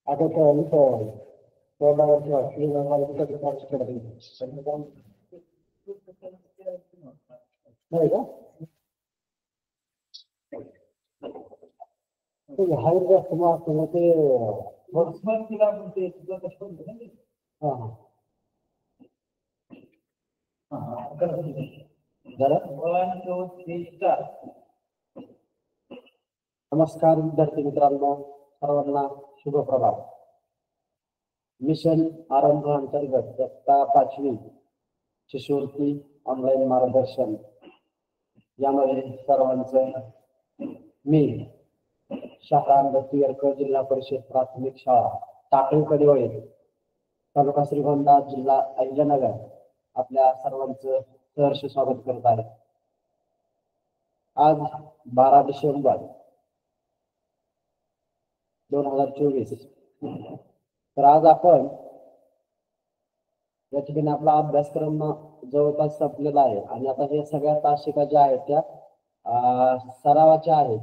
आता तोंडावरती असलेली कधी नाही का? हाईट जास्त मग असतं ते नमस्कार विद्यार्थी मित्रांनो, सर्वांना शुभ प्रभात. मिशन आरंभ अंतर्गत इयत्ता 5वी शिष्यवृत्ती ऑनलाईन मार्गदर्शन यामध्ये सर्वांचं मी शाखा अंगतीयर्क जिल्हा परिषद प्राथमिक शाळा टाकळी कडिवळे तालुका श्रीगोंदा जिल्हा अहिल्यानगर आपल्या सर्वांचं सहर्ष स्वागत करत आहे. आज 12 डिसेंबर 2024. तर आज आपण या ठिकाणी आपला अभ्यासक्रम जवळपास संपलेला आहे आणि आता हे सगळ्या तासिका ज्या आहेत त्या सरावाच्या आहेत.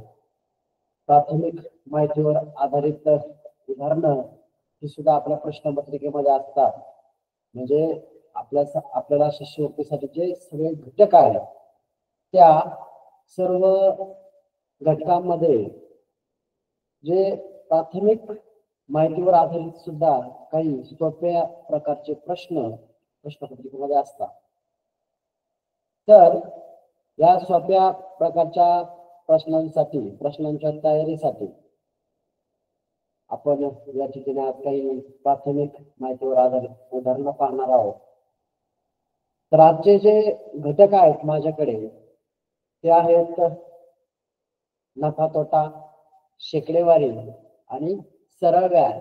प्राथमिक माहितीवर आधारित उदाहरणं ही सुद्धा आपल्या प्रश्नपत्रिकेमध्ये असतात. म्हणजे आपल्याला शिष्यवृत्तीसाठी जे सगळे घटक आहेत त्या सर्व घटकांमध्ये जे प्राथमिक माहितीवर आधारित सुद्धा काही सोप्या प्रकारचे प्रश्न प्रश्नपत्रिकेमध्ये असतात. तर या सोप्या प्रकारच्या प्रश्नांच्या तयारीसाठी आपण या ठिकाणी आज काही प्राथमिक माहितीवर आधारित उदाहरणं पाहणार आहोत. तर आजचे जे घटक आहेत माझ्याकडे ते आहेत नफा तोटा, शेकडेवारी आणि सरळ व्याज.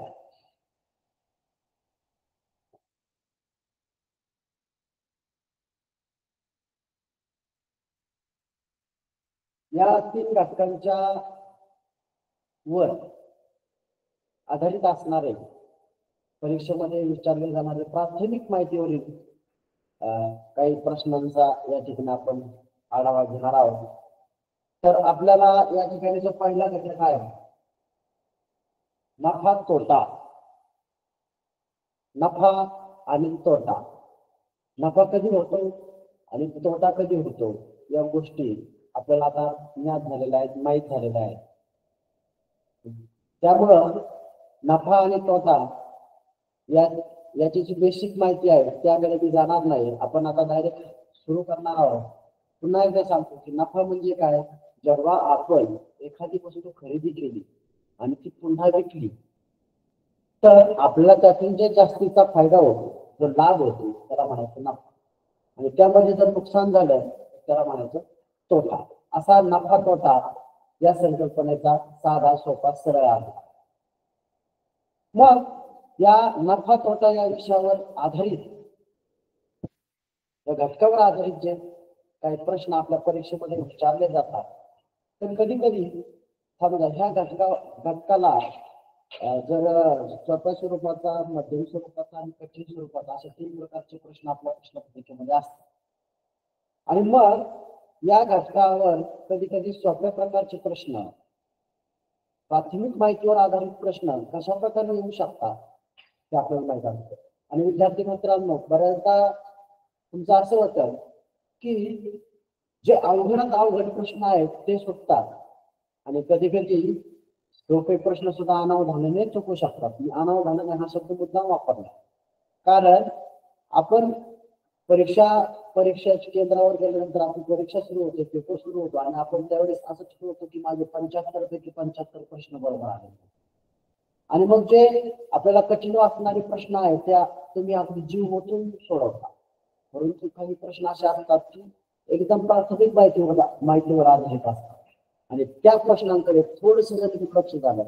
या 3 घटकांच्या वर आधारित असणारे परीक्षेमध्ये विचारले जाणारे प्राथमिक माहितीवरील काही प्रश्नांचा या ठिकाणी आपण आढावा घेणार आहोत. तर आपल्याला या ठिकाणी जो पहिला घटक आहे नफा तोटा. नफा आणि तोटा. नफा कधी होतो आणि तोटा कधी होतो या गोष्टी आपल्याला आता ज्ञात झालेल्या आहेत, माहीत झालेल्या आहेत. त्यामुळं नफा आणि तोटा याची जी बेसिक माहिती आहे त्याकडे मी जाणार नाही. आपण आता डायरेक्ट सुरू करणार आहोत. पुन्हा एकदा सांगतो की नफा म्हणजे काय. जेव्हा आपण एखादी वस्तू खरेदी केली आणि ती पुन्हा विकली तर आपल्याला त्यातून जे जास्तीचा फायदा होतो, जो लाभ होतो त्याला म्हणायचं नफा. आणि त्यामध्ये जर नुकसान झालं त्याला म्हणायचं तोटा. असा नफा तोटा या संकल्पनेचा साधा सोपा सरळ आहे. मग या नफा तोटा या विषयावर आधारित या घटकावर आधारित जे काही प्रश्न आपल्या परीक्षेमध्ये विचारले जातात तर कधी कधी ह्या घटकाला जर सोप्या स्वरूपाचा, मध्यम स्वरूपाचा आणि कठीण स्वरूपाचा असे 3 प्रकारचे प्रश्न आपल्या प्रश्नपत्रिकेमध्ये असतात. आणि मग या घटकावर कधी कधी सोप्या प्रकारचे प्रश्न, प्राथमिक माहितीवर आधारित प्रश्न कशा प्रकारे येऊ शकतात ते आपल्याला माहित असतं. आणि विद्यार्थी मित्रांनो, बऱ्याचदा तुमचं असं होतं की जे अवघडात अवघड प्रश्न आहेत ते सुटतात आणि कधी कधी सोपे प्रश्न सुद्धा अनावधानाने चुकू शकतात. मी अनावधानाने हा शब्द मुद्दाम वापरला कारण आपण परीक्षा केंद्रावर गेल्यानंतर आपली परीक्षा सुरू होते, पेपर सुरू होतो आणि आपण त्यावेळेस असं ठरवतो की माझे 75 पैकी 75 प्रश्न बरोबर आले. आणि मग जे आपल्याला कठीण वाटणारे प्रश्न आहेत त्या तुम्ही आपली जीव ओतून सोडवता. परंतु काही प्रश्न असे असतात की एकदम प्राथमिक माहितीवर आधारित असतात आणि त्या प्रश्नांकडे थोडस जरी दुर्लक्ष झालं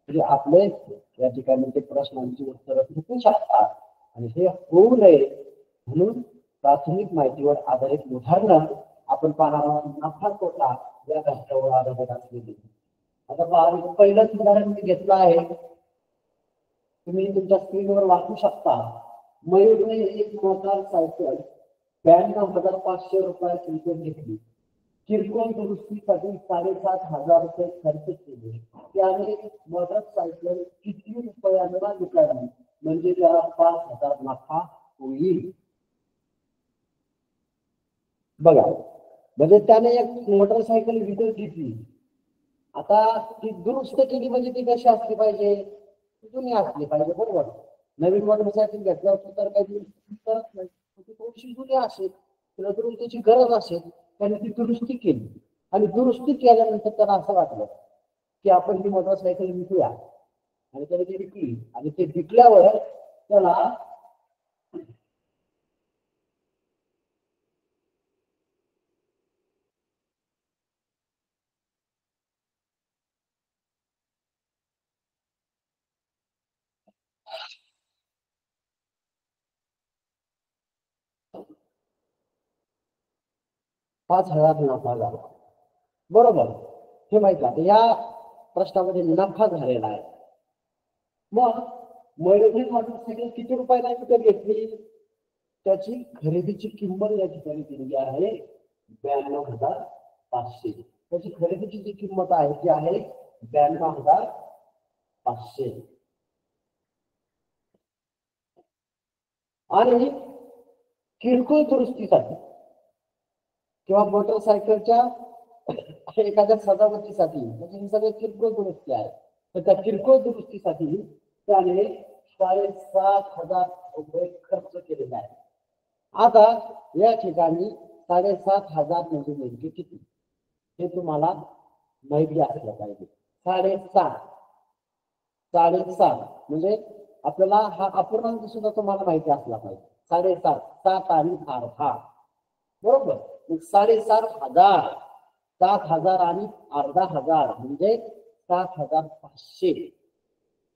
तरी आपले या ठिकाणी ते प्रश्नांची उत्तरं चुकू शकतात. आणि हे होऊ नये म्हणून प्राथमिक माहितीवर आधारित उदाहरणं आपण पाहणार नफा तोटा या घटकावर आधारित असलेली. आता पहिलंच उदाहरण मी घेतलं आहे, तुम्ही तुमच्या स्क्रीनवर वाचू शकता. मयूरने एक मोटारसायकल 92,500 रुपये किंमत घेतली. किरकोळ दुरुस्तीसाठी 7,500 रुपये खर्च केले. त्याने मोटारसायकल किती रुपयांना विकावी म्हणजे त्याला 5,000 नफा होईल. बघा, म्हणजे त्याने एक मोटारसायकल विकत घेतली. आता ती दुरुस्त केली म्हणजे ती कशी असली पाहिजे, जुनी असली पाहिजे, बरोबर. नवीन मोटरसायकल घेतल्यावर तर काही दुरुस्ती करत नाही, ती थोडीशी जुनी असेल, तिला दुरुस्तीची गरज असेल, त्याने ती दुरुस्ती केली आणि दुरुस्ती केल्यानंतर त्याला असं वाटलं की आपण ही मोटरसायकल विकूया आणि त्याने ती विकली आणि ते विकल्यावर त्याला 5,000 नफा झाला, बरोबर. हे माहित आहे, या प्रश्नामध्ये नफा झालेला आहे. मग मयूरने मोटरसायकल किती रुपयाला विकत घेतली, त्याची खरेदीची किंमत या ठिकाणी दिलेली आहे 92,500. त्याची खरेदीची जी किंमत आहे ती आहे 92,500. आणि किरकोळ दुरुस्तीसाठी किंवा मोटरसायकलच्या एखाद्या सजावटीसाठी, म्हणजे हे सगळे किरकोळ दुरुस्ती आहे, तर त्या किरकोळ दुरुस्तीसाठी त्याने 7,500 रुपये खर्च केलेला आहे. आता या ठिकाणी 7,500 म्हणजे नेमके किती हे तुम्हाला माहिती असलं पाहिजे. 7,500 म्हणजे आपल्याला हा अपूर्णांक सुद्धा तुम्हाला माहिती असला पाहिजे. 7,500, 7 आणि अर्धा, बरोबर. 7,500, 7,000 आणि अर्धा हजार म्हणजे 7,500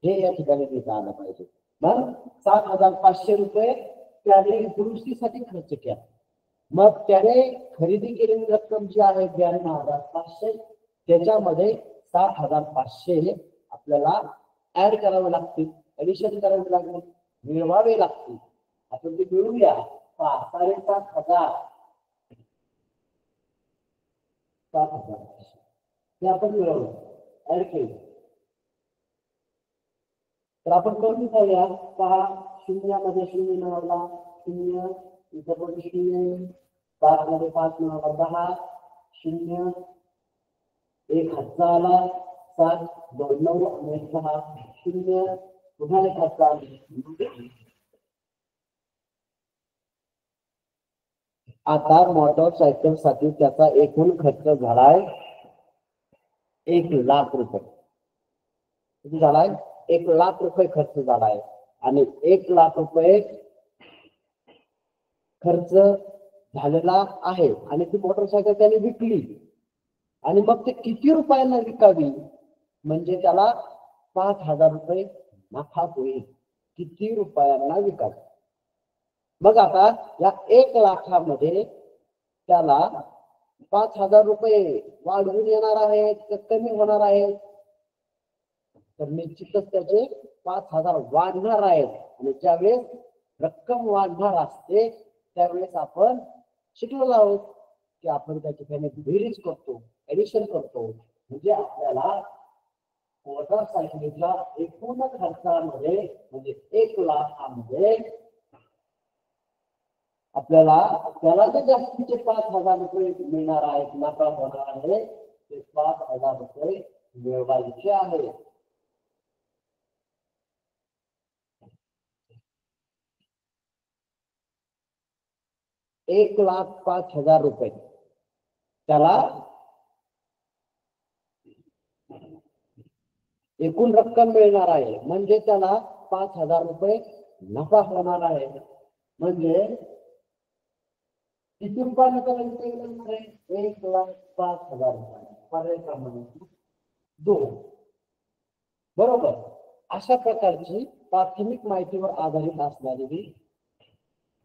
हे या ठिकाणी देता आलं पाहिजे. मग 7,500 रुपये त्याने दुरुस्तीसाठी खर्च केला. मग त्याने खरेदी केलेली रक्कम जी आहे 92,500, त्याच्यामध्ये 7,500 आपल्याला ऍड करावे लागतील, ऍडिशन करावे लागेल, मिळवावे लागतील. आपण ते मिळवूया. 7,500, 7,000 हे आपण मिळवलं, ऍड केलं. तर आपण करून पाहूया. पहा, शून्यामध्ये शून्य मिळवला, 0 इथं पण 0, 5 मध्ये 5 मिळवला 10, 0 एक हातचा आला, 7 2 9 आणि 6 0 पुन्हा एक हातचा आला. आता मोटरसायकल साठी त्याचा एकूण खर्च झालाय 1,00,000 रुपये. किती झालाय? 1,00,000 रुपये खर्च झालाय. आणि 1,00,000 रुपये खर्च झालेला आहे आणि ती मोटरसायकल त्याने विकली. आणि मग ते किती रुपयांना विकावी म्हणजे त्याला 5,000 रुपये नफा होईल. किती रुपयांना विकावी. मग आता या 1,00,000 त्याला 5,000 रुपये वाढवून येणार आहेत तर कमी होणार आहेत, तर निश्चितच त्याचे 5,000 वाढणार आहेत. आणि ज्यावेळेस रक्कम वाढणार असते त्यावेळेस आपण शिकलेलो आहोत की आपण त्या ठिकाणी बेरीज करतो, ऍडिशन करतो, म्हणजे आपल्याला मोटरसायकलीच्या एकूण खर्चामध्ये म्हणजे 1,00,000 आपल्याला त्याला जे जास्तीचे 5,000 रुपये मिळणार आहेत, नफा होणार आहे, ते 5,000 रुपये मिळवायचे आहे. 1,05,000 रुपये त्याला एकूण रक्कम मिळणार आहे, म्हणजे त्याला 5,000 रुपये नफा होणार आहे. म्हणजे किती रुपयाला करायचं आहे? 1,05,000 रुपये. पर्याय क्रमांक 2. बरोबर. अशा प्रकारची प्राथमिक माहितीवर आधारित असणारी ही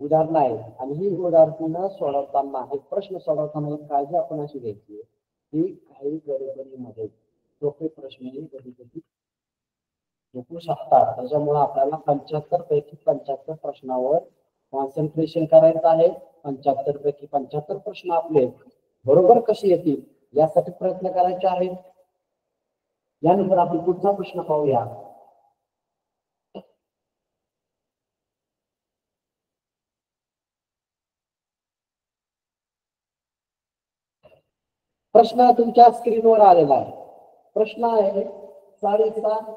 उदाहरणं आहेत. आणि ही उदाहरणं सोडवताना हे प्रश्न सोडवताना काळजी आपण अशी घ्यायची की काही गडबडीमध्ये सोपे प्रश्नही कधी कधी चुकू शकतात. त्याच्यामुळे आपल्याला 75 पैकी 75 प्रश्नावर कॉन्सन्ट्रेशन करायचं आहे. 75 पैकी 75 प्रश्न आपले बरोबर कसे येतील यासाठी प्रयत्न करायचे आहेत. यानंतर आपण पुढचा प्रश्न पाहूया. प्रश्न तुमच्या स्क्रीनवर आलेला आहे. प्रश्न आहे 7.5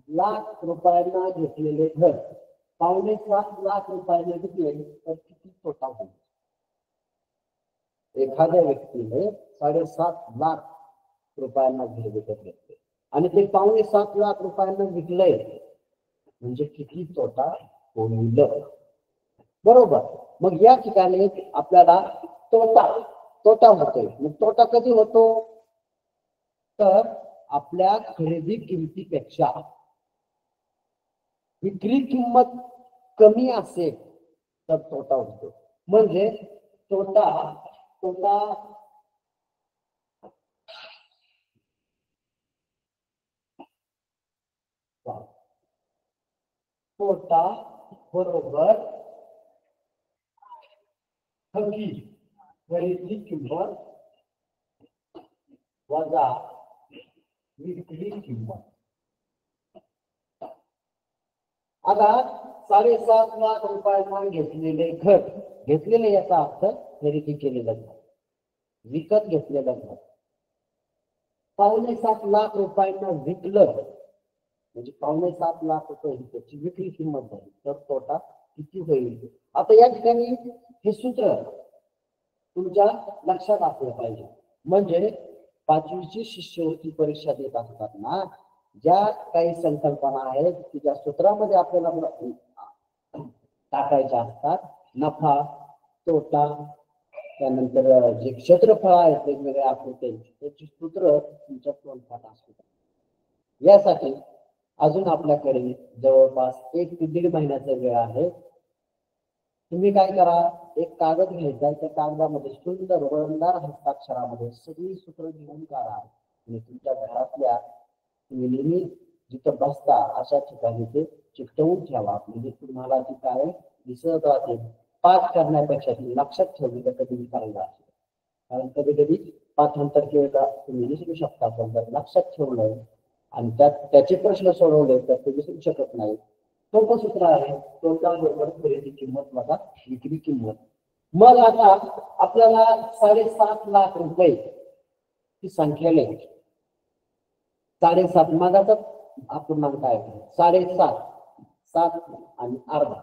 लाख रुपयांना घेतलेले घर 7.5 लाख रुपयाने विकले तर किती तोटा होईल? एखाद्या व्यक्तीने 7.5 लाख रुपयांना घर विकत घेतले आणि ते 7.5 लाख रुपयांना विकले म्हणजे किती तोटा होईल? बरोबर. मग या ठिकाणी आपल्याला तोटा होतोय. मग तोटा कधी होतो? तर आपल्या खरेदी किमतीपेक्षा विक्री किंमत कमी असेल तर तोटा होतो. म्हणजे तोटा बरोबर खरेदी किंमत वजा विक्री किंमत. आता 7.5 लाख रुपयांना घेतलेले याचा अर्थ खरेदी केलेलं घर, विकत घेतलेलं घर. 7.5 लाख रुपयांना विकलं म्हणजे 7.5 लाख रुपये त्याची विक्री किंमत झाली तर तोटा किती होईल? आता या ठिकाणी हे सूत्र तुमच्या लक्षात असलं पाहिजे. म्हणजे 5वीची शिष्यवृत्ती परीक्षा देत असताना ज्या काही संकल्पना आहेत की ज्या सूत्रामध्ये आपल्याला टाकायच्या असतात, नफा तोटा त्यानंतर जे क्षेत्रफळ आहेत वेगवेगळ्या आकृत्यांची त्याची सूत्र तुमच्या तोंडपाठ असतात. यासाठी अजून आपल्याकडे जवळपास 1 ते 1.5 महिन्याचा वेळ आहे. तुम्ही काय करा, एक कागद घ्यायचा, त्या कागदामध्ये सुंदर वळणदार हस्ताक्षरामध्ये सगळी सूत्र लिहून काढा आणि तुमच्या घरातल्या तुम्ही नेहमी जिथं बसता अशा ठिकाणी ते चिकटवून ठेवा. म्हणजे तुम्हाला ती काय दिसत राहते. पाठ करण्यापेक्षा ती लक्षात ठेवली तर कधी करायला असेल. कारण कधी कधी पाठांतर केलं तुम्ही विसरू शकता, पण जर लक्षात ठेवलं आणि त्याचे प्रश्न सोडवले तर ते विसरू शकत नाही. सोपं सूत्र आहे. तोटा बरोबर खरेदी किंमत वजा विक्री किंमत. मग आता आपल्याला 7.5 लाख रुपये ही संख्या लिहायची. 7.5 माझा अपूर्णांक काय? 7.5 7 आणि अर्धा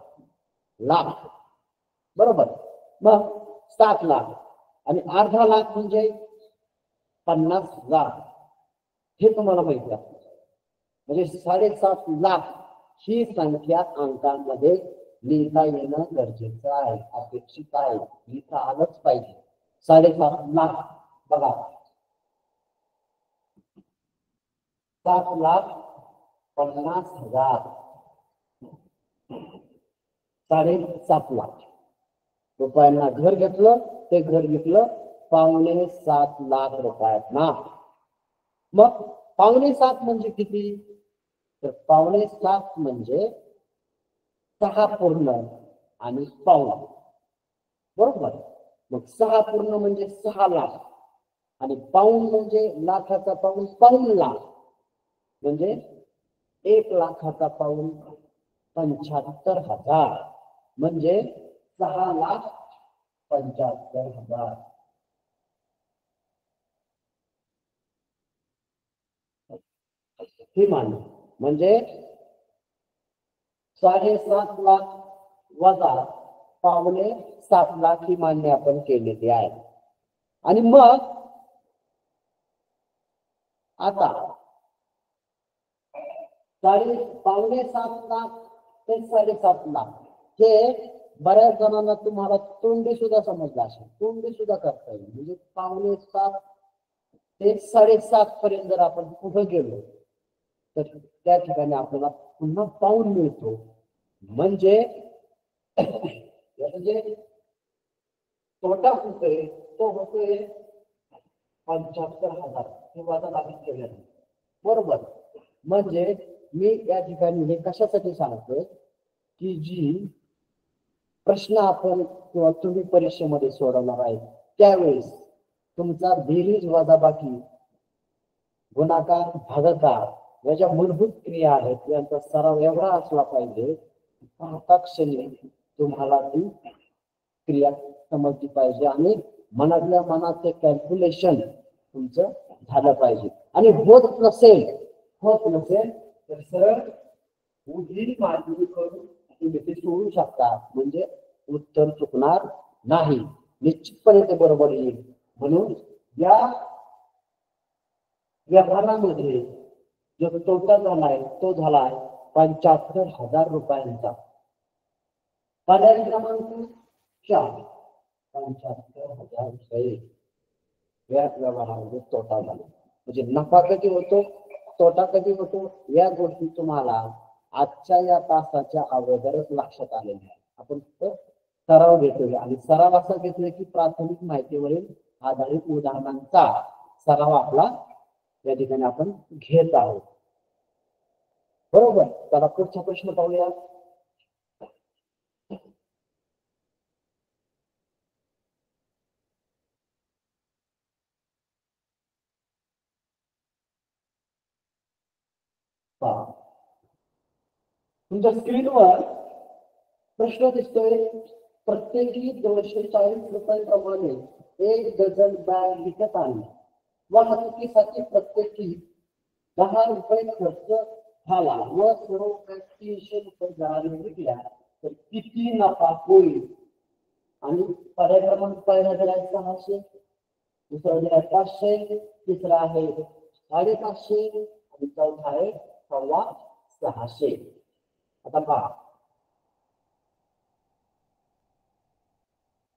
लाख बरोबर. मग 7 लाख आणि अर्धा लाख म्हणजे 50,000 हे तुम्हाला माहिती आहे. म्हणजे 7.5 लाख ही संख्या अंकांमध्ये लिहिता येणं गरजेचं आहे, अपेक्षित आहे, लिहिता आलंच पाहिजे. 7.5 लाख बघा, 7,50,000 7.5 लाख रुपयांना घर घेतलं. ते घर विकलं 7.25 लाख रुपयात ना. मग 7.25 म्हणजे किती? तर 7.25 म्हणजे 6 पूर्ण आणि पाऊण बरोबर. मग 6 पूर्ण म्हणजे 6 लाख आणि पाऊण म्हणजे लाखाचा पाऊण 5 लाख म्हणजे 1 लाखाचा पाऊण 75,000 म्हणजे 6,75,000. ही मान म्हणजे 7.5 लाख वजा 5.75 ही मान्य आपण केलेली आहे. आणि मग आता 5.75 ते 7.5 हे बऱ्याच जणांना तुम्हाला तोंडी सुद्धा समजलं असेल, तोंडी सुद्धा करता येईल. म्हणजे 5.75 ते 7.5 पर्यंत जर आपण पुढे गेलो तर त्या ठिकाणी आपल्याला पुन्हा पाऊण मिळतो. म्हणजे म्हणजे तोटा होतोय तो होतोय 75,000 किंवा केले बरोबर. म्हणजे मी या ठिकाणी हे कशासाठी सांगतोय की जी प्रश्न आपण किंवा तुम्ही परीक्षेमध्ये सोडवणार आहे त्यावेळेस तुमचा बेरीज वजाबाकी गुणाकार भागाकार या ज्या मूलभूत क्रिया आहेत यांचा सराव एवढा असला पाहिजे पाहता क्षणी तुम्हाला ती क्रिया समजली पाहिजे आणि मनातल्या मनात ते कॅल्क्युलेशन तुमचं झालं पाहिजे. आणि होत नसेल तर सरळ उजवी मार्गी करून तुम्ही ते सोडू शकता. म्हणजे उत्तर चुकणार नाही, निश्चितपणे ते बरोबर येईल. म्हणून या व्यवहारामध्ये जो तोटा झालाय तो झालाय 75,000 रुपयांचा. पर्याय क्रमांक 4 75,000 रुपये या व्यवहारामध्ये तोटा झाला. म्हणजे नफा कधी होतो तोटा कधी होतो या गोष्टी तुम्हाला आजच्या या तासाच्या अगोदरच लक्षात आलेल्या आहे. आपण सराव घेतोय आणि सराव असा घेतोय की प्राथमिक माहितीवरील आधारित उदाहरणांचा सराव आपला या ठिकाणी आपण घेत आहोत. बरोबर. त्याला पुढचा प्रश्न पाहूया. तुमच्या स्क्रीनवर प्रश्न दिसतोय. प्रत्येकी 240 रुपयांप्रमाणे 1 डझन बॅग विकत आणली. वाहतुकीसाठी प्रत्येकी 10 रुपये खर्च झाला व सर्व बॅग 300 रुपये दराने विकल्या तर किती नफा होईल? आणि पर्याय क्रमांक पहिला दिलाय 600, दुसरा दिलाय 500, तिसरा आहे 550 आणि चौथा आहे 650. आता पहा,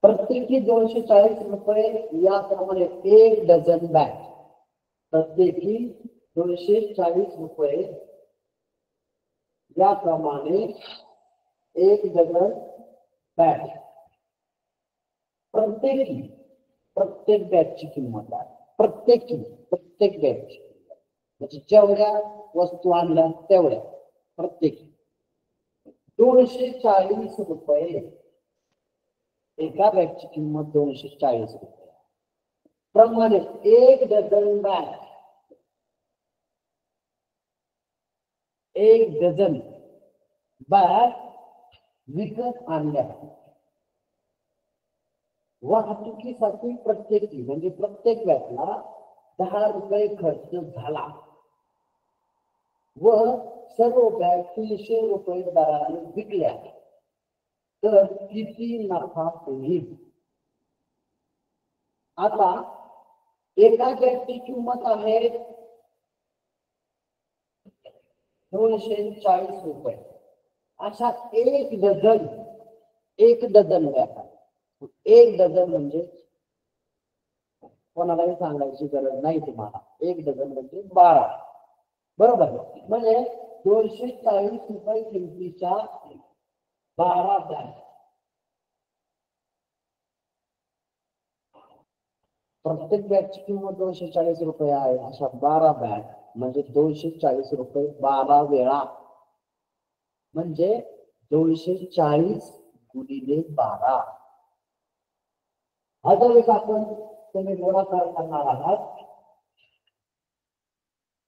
प्रत्येकी 240 रुपये याप्रमाणे 1 डझन बॅग, प्रत्येकी 240 रुपये याप्रमाणे 1 डझन बॅग. प्रत्येक बॅगची किंमत आहे. प्रत्येक बॅगची म्हणजे जेवढ्या वस्तू आणल्या तेवढ्या प्रत्येकी 240 रुपये. एका बॅगची किंमत 240 रुपये प्रमाणे 1 डझन बॅग, 1 डझन बॅग विकत आणल्या. वाहतुकीसाठी प्रत्येकी म्हणजे प्रत्येक बॅगला 10 रुपये खर्च झाला व सर्व बॅग 300 रुपये दराने विकल्या तर किती नफा होईल? आता एका बॅगची किंमत आहे 240 रुपये. अशा 1 डझन बॅग. 1 डझन म्हणजे कोणालाही सांगायची गरज नाही तुम्हाला. 1 डझन म्हणजे 12. बरोबर. म्हणजे 240 रुपये किमतीच्या 12 बॅग. प्रत्येक बॅगची किंमत 240 रुपये आहे. अशा 12 बॅग म्हणजे 240 रुपये 12 वेळा. म्हणजे 240 गुणिले 12. अजून आपण तुम्ही गुणाकार करणार आहात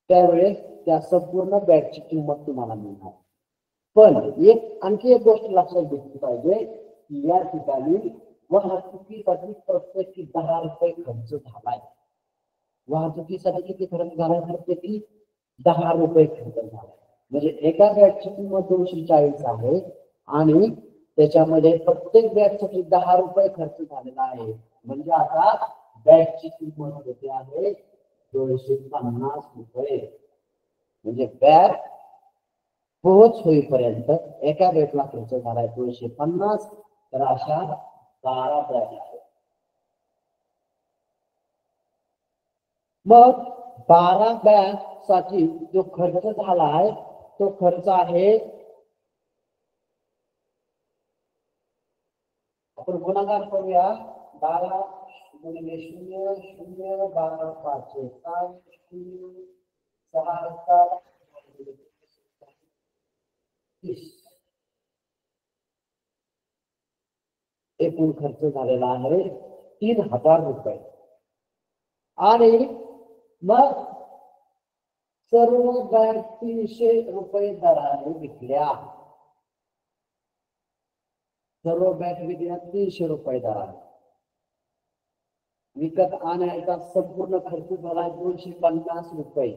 त्यावेळेस त्या संपूर्ण बॅगची किंमत तुम्हाला मिळणार. पण आणखी एक गोष्ट लक्षात घेतली पाहिजे की या ठिकाणी वाहतुकीसाठी प्रत्येकी 10 रुपये खर्च झालाय. वाहतुकीसाठी किती खर्च झालाय? प्रत्येकी 10 रुपये खर्च झालाय. म्हणजे एका बॅगची किंमत 240 आहे आणि त्याच्यामध्ये प्रत्येक बॅगसाठी 10 रुपये खर्च झालेला आहे. म्हणजे आता बॅगची किंमत किती आहे? 250 रुपये. म्हणजे बॅग पोहोच होईपर्यंत एका बॅगला खर्च झालाय 250. तर अशा 12 बॅग आहेत. मग 12 बॅग साठी जो खर्च झाला आहे तो खर्च आहे, आपण गुणाकार करूया. 12 गुणिले 0 0 12 5 6 एकूण खर्च झालेला आहे 3000 रुपये. आणि मग सर्व बॅग 300 रुपये दराने विकल्या. सर्व बॅग विकल्या 300 रुपये दराने. विकत आणायचा संपूर्ण खर्च झाला 250 रुपये.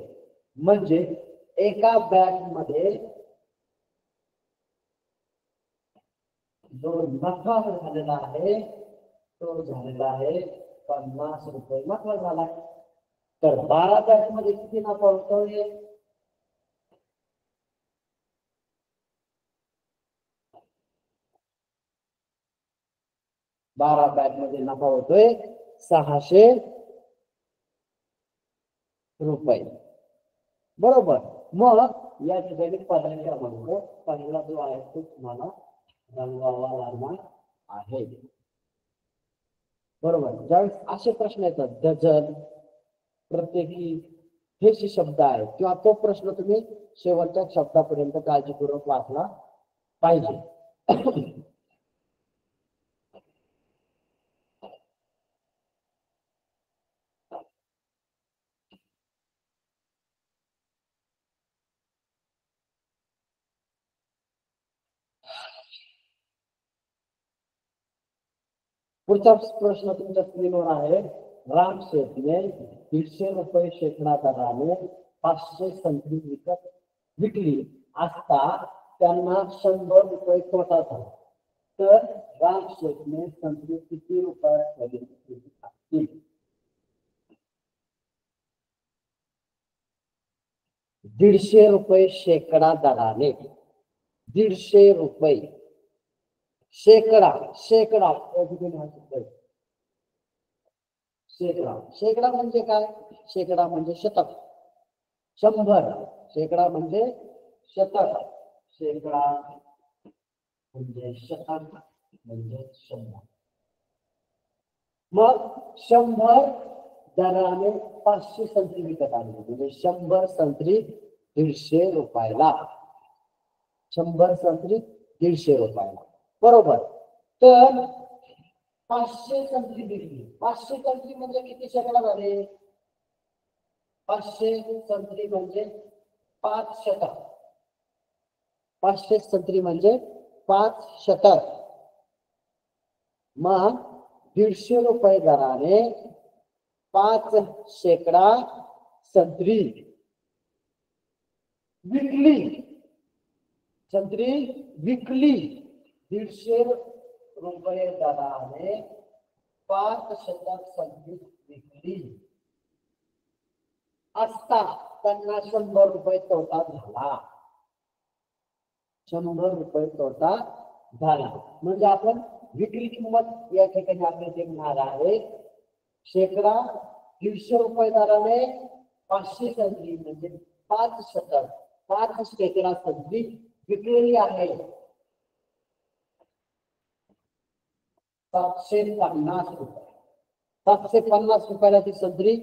म्हणजे एका बॅग मध्ये जो नफा झालेला आहे तो झालेला आहे 50 रुपये नफा झाला. तर 12 बॅग मध्ये किती नफा होतोय? 12 बॅग मध्ये नफा होतोय 600 रुपये. बरोबर. मग या ठिकाणी पहिला क्रमांक पहिला जो आहे तो तुम्हाला रंगवावा लागणार आहे. बरोबर. ज्यावेळेस असे प्रश्न येतात डझन, प्रत्येकी, हे जे शब्द आहेत किंवा तो प्रश्न तुम्ही शेवटच्या शब्दापर्यंत काळजीपूर्वक वाचला पाहिजे. पुढचा प्रश्न तुमच्या स्क्रीनवर आहे. राम शेठने 150 रुपये शेकडा दराने 500 संत्री विकली असता त्यांना 100 रुपये तोटा झाला. तर राम शेठने संत्री किती रुपयात खरेदी केली? 150 रुपये शेकडा दराने. 150 रुपये शेकडा. शेकडा शेकडा. शेकडा म्हणजे काय? शेकडा म्हणजे शतक. 100. शेकडा म्हणजे शतक. शेकडा म्हणजे शतक म्हणजे 100. मग 100 दराने 500 संत्री विकत आणली. म्हणजे 100 संत्री 150 रुपयाला. 100 संत्री 150 रुपयाला. बरोबर. तर 500 संत्री विकली. 500 संत्री म्हणजे किती शेकडा झाले? 500 संत्री म्हणजे 5 शतक. 500 संत्री म्हणजे 5 शतक. मग 150 रुपये दराने 5 शेकडा संत्री विकली. संत्री विकली. 150 रुपये दराने 5 शतक संत्री विकली असता त्यांना 100 रुपये तोटा झाला. 100 रुपये तोटा झाला. म्हणजे आपण विक्री किंमत या ठिकाणी आपल्याला मिळणार आहे शेकडा 150 रुपये दराने 500 संत्री म्हणजे 5 शतक 5 शेकडा संत्री विकलेली आहे 750 रुपये. 750 रुपयाला ती संत्री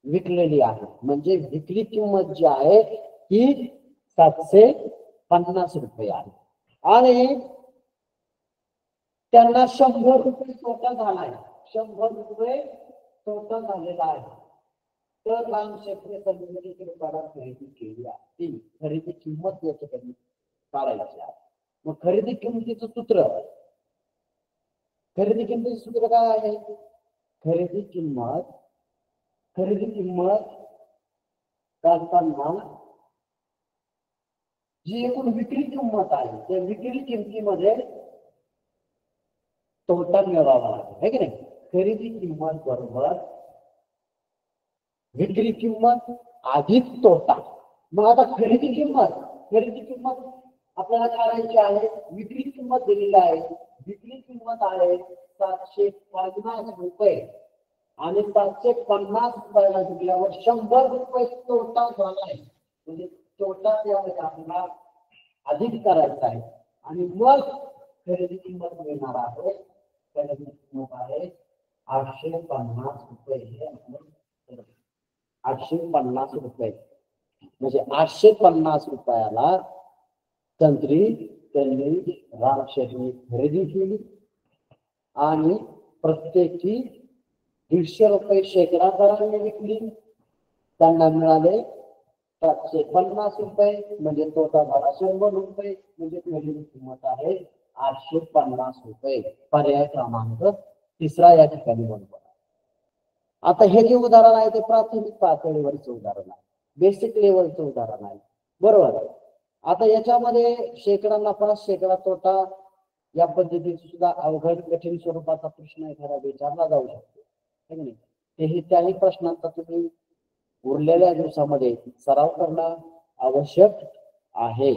विकलेली आहे. म्हणजे विक्री किंमत जी आहे ती 750 रुपये आहे. आणि त्यांना 100 रुपये तोटा झालाय. 100 रुपये तोटा झालेला आहे. तर राम शेठने संत्री किती रुपयाला खरेदी केली आहे? खरेदी किंमत या ठिकाणी काढायची आहे. मग खरेदी किंमतीचं सूत्र. खरेदी किंमतीचं सूत्र काय आहे? खरेदी किंमत काढताना जी एकूण विक्री किंमत आहे त्या विक्री किमतीमध्ये तोटा मिळवावा लागेल, है की नाही? खरेदी किंमत बरोबर विक्री किंमत अधिक तोटा. मग आता खरेदी किंमत आपल्याला काढायची आहे. विक्री किंमत दिलेली आहे. विक्री किंमत आहे 750 रुपये आणि 750 रुपयाला विकल्यावर 100 रुपये तोटा झाला आहे. म्हणजे तोटा त्यावेळेस आपल्याला अधिक करायचा आहे आणि मग खरेदी किंमत मिळणार आहे. खरेदी किंमत आहे 850 रुपये. हे 850 रुपये म्हणजे 850 रुपयाला त्यांनी रामशेती खरेदी केली आणि प्रत्येकी 150 रुपये शेकडा दराने विकली. त्यांना मिळाले 750 रुपये म्हणजे तोटा झाला 100 रुपये. म्हणजे खरेदी किंमत आहे 850 रुपये. पर्याय क्रमांक 3 या ठिकाणी बरोबर. आता हे जे उदाहरण आहे ते प्राथमिक पातळीवरचं उदाहरण आहे, बेसिक लेवलचं उदाहरण आहे, बरोबर. आता याच्यामध्ये शेकडा नफा शेकडा तोटा या पद्धतीने सुद्धा अवघड कठीण स्वरूपाचा प्रश्न एखादा विचारला जाऊ शकतो. तेही त्याही प्रश्नांचा तुम्ही उरलेल्या दिवसामध्ये सराव करणं आवश्यक आहे.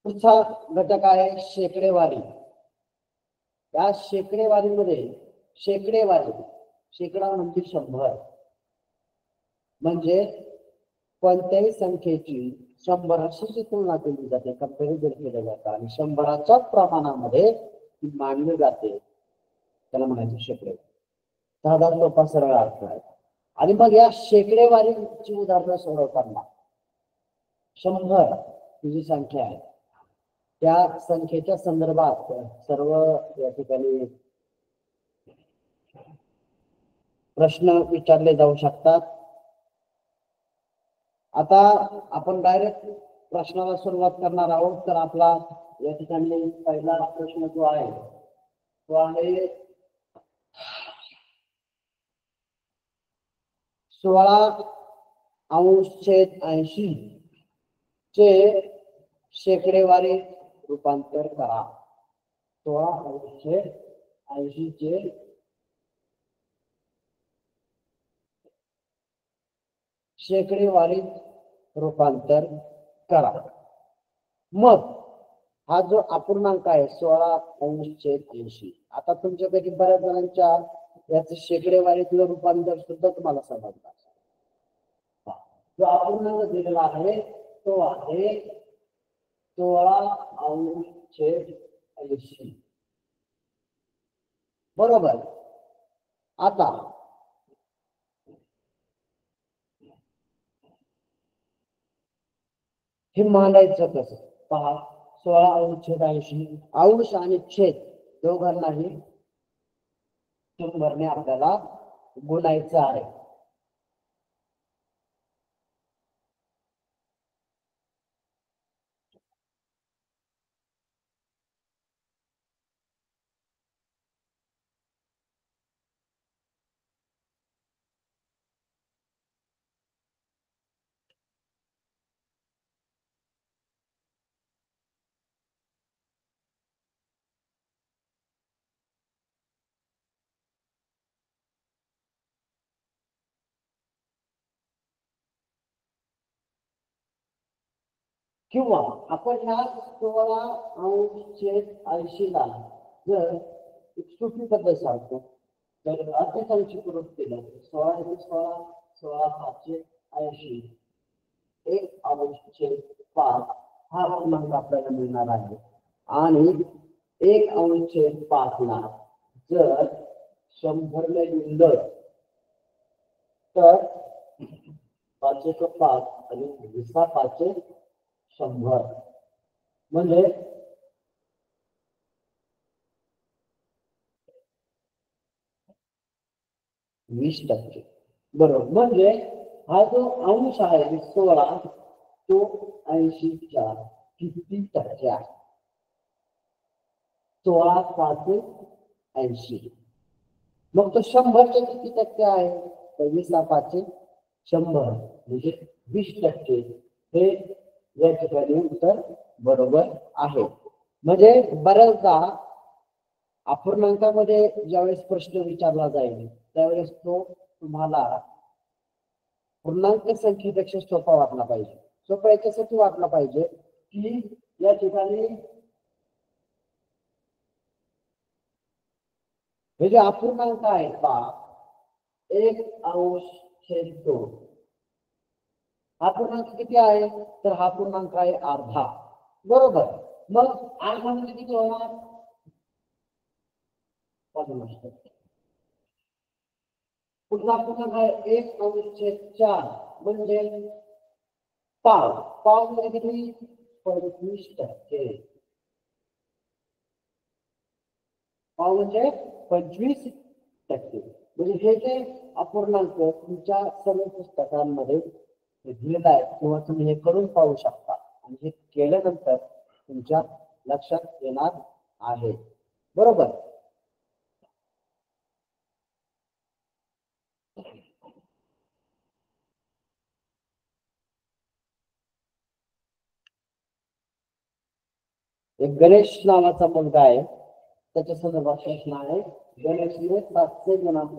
पुढचा घटक आहे शेकडेवारी. या शेकडेवारीमध्ये शेकडा म्हणजे 100. म्हणजे कोणत्याही संख्येची 100शी तुलना केली जाते, कंपॅरिझन केलं जातं आणि 100च्या प्रमाणामध्ये ती मांडली जाते. त्याला म्हणायचं शेकडे. साधा सोपा सरळ अर्थ आहे. आणि मग या शेकडेवारीची उदाहरणं सोडवताना 100 ही जी संख्या आहे त्या संख्येच्या संदर्भात सर्व या ठिकाणी प्रश्न विचारले जाऊ शकतात. आता आपण डायरेक्ट प्रश्नाला सुरुवात करणार आहोत. तर आपला या ठिकाणी पहिला प्रश्न जो आहे तो आहे 16/80 चे शेकडेवारी रूपांतर करा. 16/80 चे शेकडेवारीत रूपांतर करा. मग हा जो अपूर्णांक आहे 16/80, आता तुमच्यापैकी बऱ्याच जणांच्या याचं शेकडेवारीतलं रूपांतर सुद्धा तुम्हाला समजणार. जो अपूर्णांक दिलेला आहे तो आहे 16/80. बरोबर. आता हे मांडायचं कसं पहा. 16/80 अंश आणि छेद दोघांनाही 100 ने आपल्याला गुणायचं आहे. किंवा आपण ह्या 16/80 ला जर एक सोपी पद्धत सांगतो तर अर्थसंकल्प केलं 16/16/16/580 1/5 हा क्रमांक आपल्याला मिळणार आहे. आणि 1/5 ला जर 100 ने गुणलं तर 5/5 आणि 20/5 म्हणजे 20%. बरोबर. म्हणजे हा जो अंश आहे 16 तो 80च्या किती टक्के आहे. 16 5 80. मग तो 100चे किती टक्के आहे? तर 20 5 100 म्हणजे 20%. हे या ठिकाणी उत्तर बरोबर आहे. म्हणजे बऱ्याचदा अपूर्णांकामध्ये ज्यावेळेस प्रश्न विचारला जाईल त्यावेळेस तो तुम्हाला पूर्णांक संख्येपेक्षा सोपा वाटला पाहिजे. सोपा याच्यासाठी वाटला पाहिजे की या ठिकाणी हे जे अपूर्णांक आहेत पहा, 1/2. हा पूर्णांक किती आहे? तर हा पूर्णांक आहे अर्धा. बरोबर. मग अर्धा म्हणजे किती होणार? 50. पुढचा पूर्णांक आहे 1/4 म्हणजे पाव. पाव म्हणजे किती? 25%. पाव म्हणजे 25%. म्हणजे हे जे अपूर्णांक तुमच्या सर्व पुस्तकांमध्ये दिलेला आहे किंवा तुम्ही हे करून पाहू शकता आणि हे केल्यानंतर तुमच्या लक्षात येणार आहे. बरोबर. एक गणेश नावाचा मुलगा आहे, त्याच्या संदर्भात प्रश्न आहे. गणेशने 700 गुणांक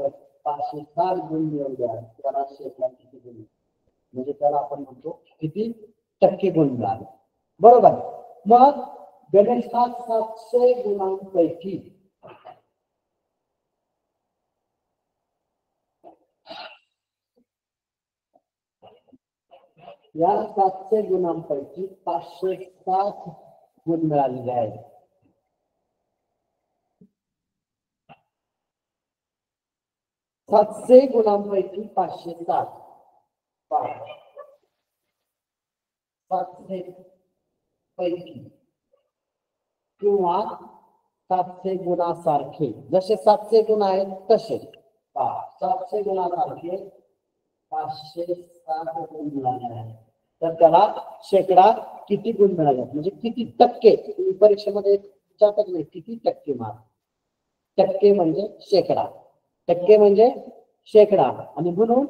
560 गुण मिळवले आहेत. त्याला शेतला किती गुण? म्हणजे त्याला आपण म्हणतो किती टक्के गुण मिळाले. बरोबर. मग गणेशला 700 गुणांपैकी या 700 गुणांपैकी 560 गुण मिळालेले आहेत. 700 गुणांपैकी 560. 700 पैकी किंवा 700 गुणासारखे. जसे 700 गुण आहेत तसे 700 गुणासारखे 560 गुण मिळाले आहेत. तर त्याला शेकडा किती गुण मिळाले म्हणजे किती टक्के? तुम्ही परीक्षेमध्ये विचारतात नाही किती टक्के मार्क. टक्के म्हणजे शेकडा. टक्के म्हणजे शेकडा. आणि म्हणून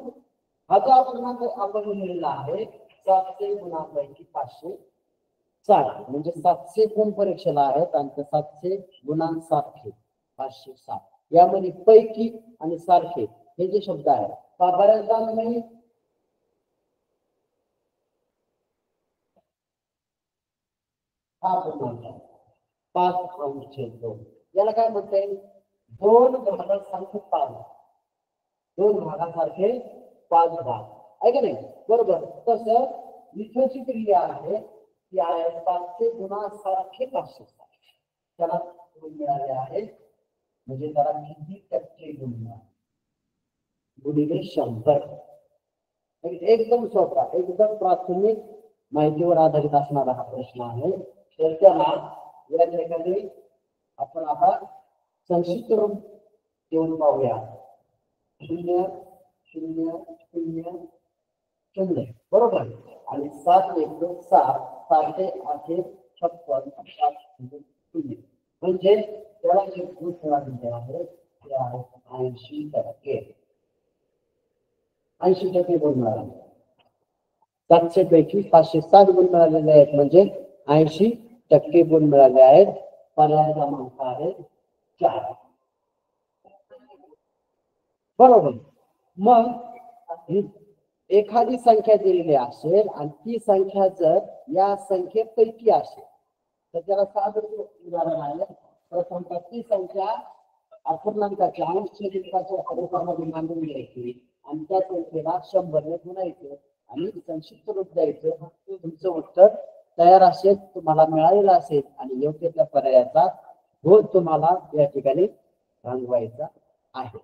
हा जो आपण लिहिलेला आहे 700 गुणांपैकी 560 म्हणजे 700 गुण परीक्षेला आहेत आणि त्या 700 गुणांसारखे 560. यामध्ये पैकी आणि सारखे हे जे शब्द आहेत बऱ्याचदा नाही हा पूर्णांक 5/2. याला काय म्हणता येईल? 2 भागासारखे 5. 2 भागासारखे 5 भाग आहे का नाही? बरोबर. तसं इथंची क्रिया आहे ती आहे 700 गुणासारखे 560. त्याला गुण मिळाले आहेत म्हणजे त्याला किती टक्के गुण मिळाले? गुणिले 100. एकदम सोपा, एकदम प्राथमिक माहितीवर आधारित असणारा हा प्रश्न आहे. तर त्याला या ठिकाणी आपण आता संक्षिप्त रूप देऊन पाहूया. 0 0 0 0. बरोबर. आणि 7 1 2 7 7 8 56 7 0. म्हणजे त्याला जे गुण मिळालेले आहे ते आहे 80%. 80% गुण मिळाले. 700 पैकी 560 गुण मिळालेले आहेत म्हणजे 80% गुण मिळाले आहेत. पर्याय क्रमांक आहे 4. बरोबर. मग एखादी संख्या दिलेली असेल आणि ती संख्या जर या संख्येपैकी असेल तर त्याला साधं उदाहरण आहे. प्रथमतः ती संख्या अपूर्णांकाच्या अंश छेदांकाच्या रूपामध्ये मांडून घ्यायची आणि त्या संख्येला 100 ने गुणायचं आणि संक्षिप्त रूप द्यायचं. तुमचं उत्तर तयार असेल, तुम्हाला मिळालेलं असेल आणि योग्य त्या पर्यायाचा बोध तुम्हाला या ठिकाणी रंगवायचा आहे.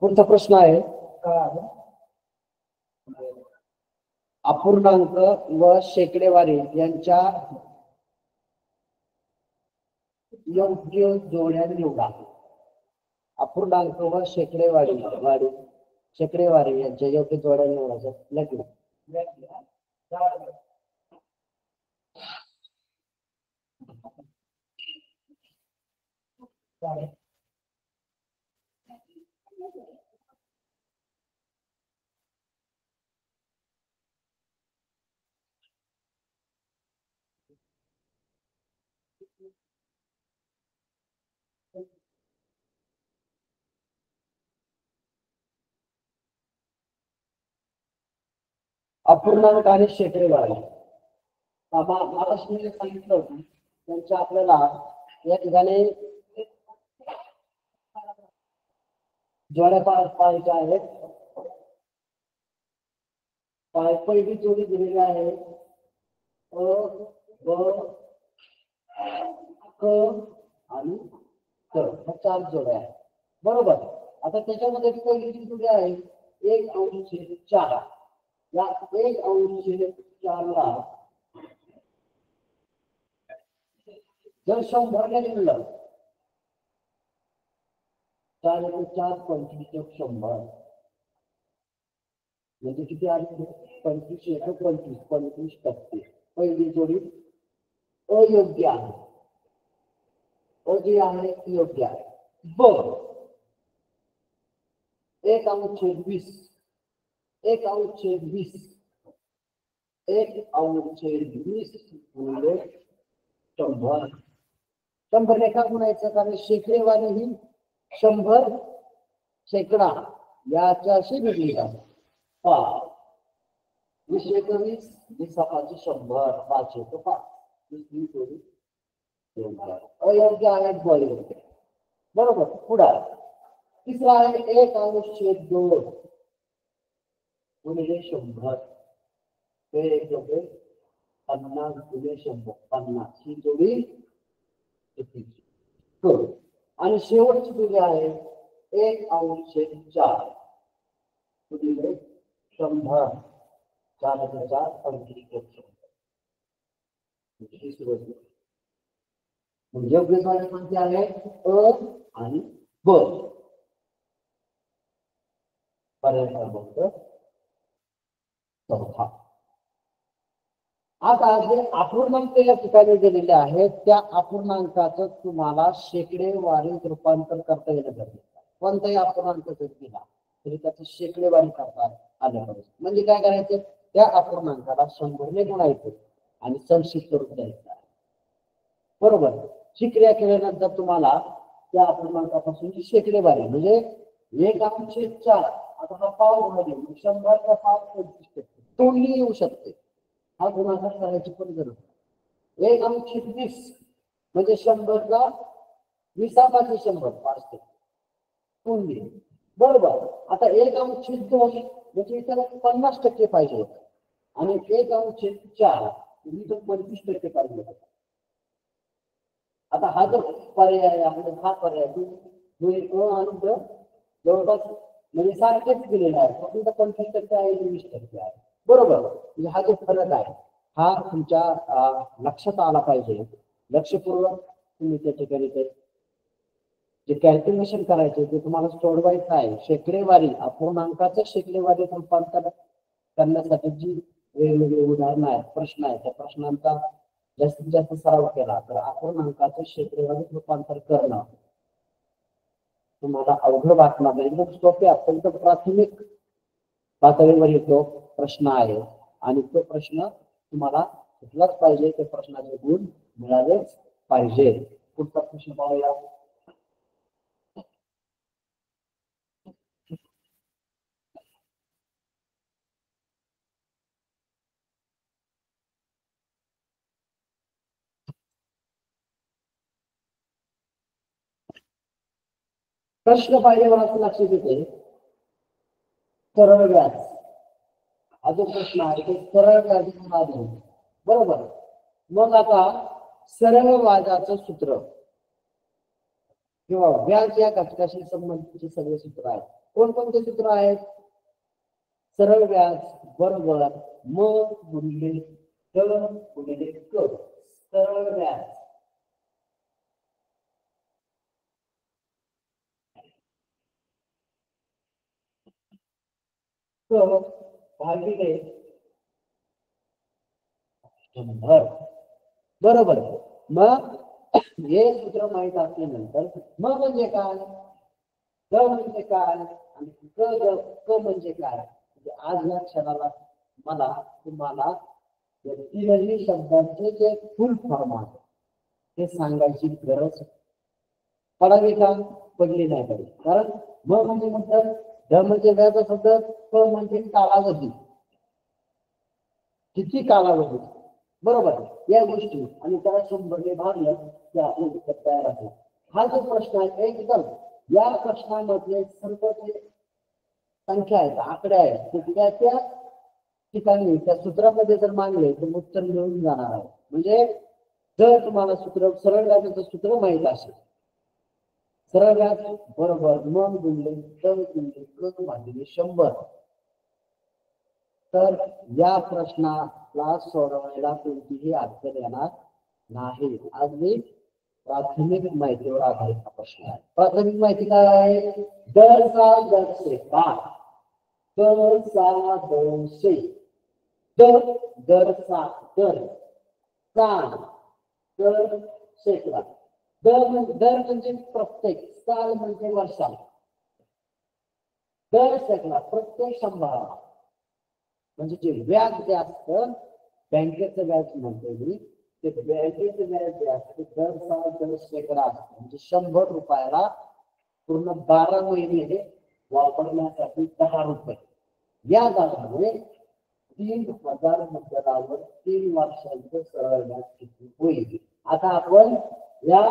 पुढचा प्रश्न आहे अपूर्णांक व शेकडेवारी यांच्या योग्य जोड्या निवडा. अपूर्णांक व शेकडेवारी यांच्या योग्य जोड्या निवडायच्या. लगेच अपूर्णांक आणि शेकडेवारी महाराष्ट्राने सांगितलं होतं त्यांच्या आपल्याला या ठिकाणी जोड्या पाहायच्या आहेत. पहिली जोडी दिलेली आहे अ ब क आणि क, ह्या 4 जोड्या आहेत. बरोबर. आता त्याच्यामध्ये पहिली जी जोडी आहे 1/4. या 1/4 ला जर 100 ने लिहिलं 4 × 4 = 25 100 म्हणजे किती आले 25 × 25 25%. पहिली जोडी अयोग्य आहे. जी आहे ती योग्य आहे. बर 1/20 1/20 गुणिले 100. 100 ने का गुणायचं कारण शेकडेवारी ही 100 शेकडा याच्याशी निगडीत आहे. 20 × 20 = 100 5 × 5 दुसरी जोडी अयोग्य आहे बरोबर. पुढे तिसरा आहे 1/2 गुणिले 100 हे एक होते 50 गुणिले 100 50 ही जोडी चुकीची. आणि शेवटची जोडी आहे 1/4 गुणिले 100 4 × 4 25 ही सुरुवात. योग्य जोड्या कोणत्या आहेत अ आणि ब. पर्याय क्रमांक 4. आता जे अपूर्णांक या ठिकाणी दिलेले आहेत त्या अपूर्णांकाचं तुम्हाला शेकडेवारीत रूपांतर करता येणं गरजेचं आहे. कोणताही अपूर्णांक जर दिला तरी त्याचं शेकडेवारी करता आलं पाहिजे. म्हणजे काय करायचं त्या अपूर्णांकाला 100 ने गुणायचं आणि संक्षिप्त रूप द्यायचं. बरोबर. ही क्रिया केल्यानंतर तुम्हाला त्या अपूर्णांकापासूनची शेकडेवारी म्हणजे 1/4 आता हा पाव मध्ये 100 चा पाव 25% तोंडली येऊ शकते. हा गुणाकार करायची पण गरज नाही. 1/20 म्हणजे 100 चा 20/100 5% तोंडली. बरोबर. आता 1/2 म्हणजे इथं 50% पाहिजे आणि 1/4 इथं 25% पाहिजे. आता हा जो पर्याय आहे आपला हा पर्याय दोन्ही अ आणि ब जवळपास म्हणजे सारखेच दिलेला आहे. फक्त 25% आहे 20% आहे. बरोबर. म्हणजे हा जो फरक आहे हा तुमच्या लक्षात आला पाहिजे. लक्षपूर्वक तुम्ही त्या ठिकाणी जे कॅल्क्युलेशन करायचे ते तुम्हाला सोडवायचं आहे. शेकडेवारी अपूर्णांकाचं शेकडेवारीत रूपांतर करण्यासाठी जी वेगवेगळी उदाहरणं आहेत प्रश्न आहेत त्या प्रश्नांचा जास्तीत जास्त सराव केला तर अपूर्णांकाचं शेकडेवारीत रूपांतर करणं तुम्हाला अवघड वाटणार नाही. एकदम सोपे अत्यंत प्राथमिक पातळीवर येतो प्रश्न आहे आणि तो प्रश्न तुम्हाला सुटलाच पाहिजे. त्या प्रश्नाचे गुण मिळालेच पाहिजे. पुढचा प्रश्न पाहूया. प्रश्न पाहिल्यावर असं लक्षात येते सरळ व्याज. हा जो प्रश्न आहे तो सरळ व्याज बरोबर. मग आता सरळ व्याजाचं सूत्र किंवा व्याज या घटकाशी संबंधित सगळे सूत्र आहेत. कोणकोणते सूत्र आहेत? सरळ व्याज बरोबर म गुणिले द गुणिले क. सरळ व्याज भागिले 100 बरोबर. मग हे सूत्र माहित असल्यानंतर म म्हणजे काय, ग म्हणजे काय आणि क म्हणजे काय, म्हणजे आज या क्षणाला मला तुम्हाला या तीनही शब्दांचे जे फुल फॉर्म आहे ते सांगायची गरज पडावी का? पडली नाही पाहिजे. कारण म म्हणजे म्हणतात ध म्हणजे व्याज शब्द, क म्हणजे कालावधी, किती कालावधी बरोबर या गोष्टी आणि त्याला 100 भागलं की आपलं उत्तर तयार आहे. हा जो प्रश्न आहे एकदम या प्रश्नामध्ये सर्व जे संख्या आहेत आकडे आहेत त्या ठिकाणी त्या सूत्रामध्ये जर मांडले तर उत्तर मिळून जाणार आहे. म्हणजे जर तुम्हाला सूत्र सरळ व्याजाचं सूत्र माहित असेल, सरळ व्याज बरोबर मन गुणले द गुणले क भागिले 100, तर या प्रश्नाला सोडवायला कोणतीही अडचण येणार नाही. आज मी प्राथमिक माहितीवर आधारित हा प्रश्न आहे. प्राथमिक माहिती काय आहे? दर साल दरसे पाच, दर साल दोनशे, दर दर साल दर साल दर शेकडा, दर म्हणजे प्रत्येक, साल म्हणजे वर्षाला, दर शेकडा प्रत्येक 100 म्हणजे जे व्याज जे असतं बँकेचं व्याज म्हणतो मी, ते बँकेचं व्याज जे असतं दर साल दर शेकडा असतं. म्हणजे 100 रुपयाला पूर्ण 12 महिने वापरण्यासाठी 10 रुपये व्याजामुळे 3000 मुद्दलावर 3 वर्षांचं सरळ व्याज किती होईल. आता आपण या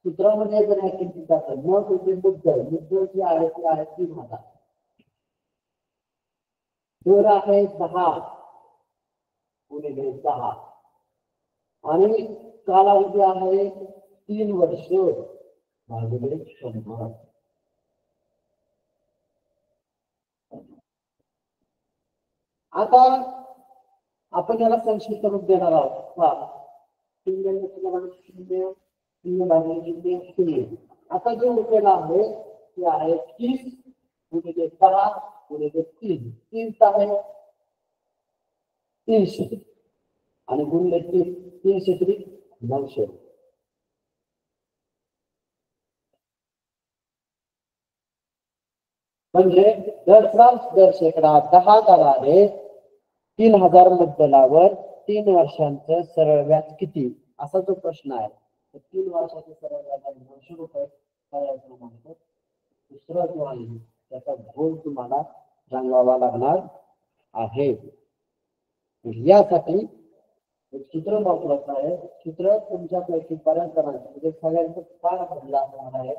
सूत्रामध्ये जर किती टाकलं मग मुद्दल जी आहे ती आहे 3000, दर आहे 10 गुणिले 10 आणि कालावधी आहे 3 वर्ष भागिले 100. आता आपण याला संक्षिप्त रूप देणार आहोत. आता जो उरलेला आहे ते आहे 30 गुणिले 10 गुणिले 3, 30 आहे 300 आणि गुणिले 300 900. म्हणजे दर शेकडा 10 दराने 3000 मुद्दलावर 3 वर्षांचं सरळ व्याज किती, असा जो प्रश्न आहे. 3 वर्षाचं सरळ व्याज 900 रुपये म्हणतो. दुसरा जो आहे त्याचा गोल तुम्हाला रंगवावा लागणार आहे. यासाठी एक सूत्र वापरायचं आहे. सूत्र तुमच्यापैकी बऱ्याच जणांचं म्हणजे सगळ्यांचं फार बदला असणार आहे.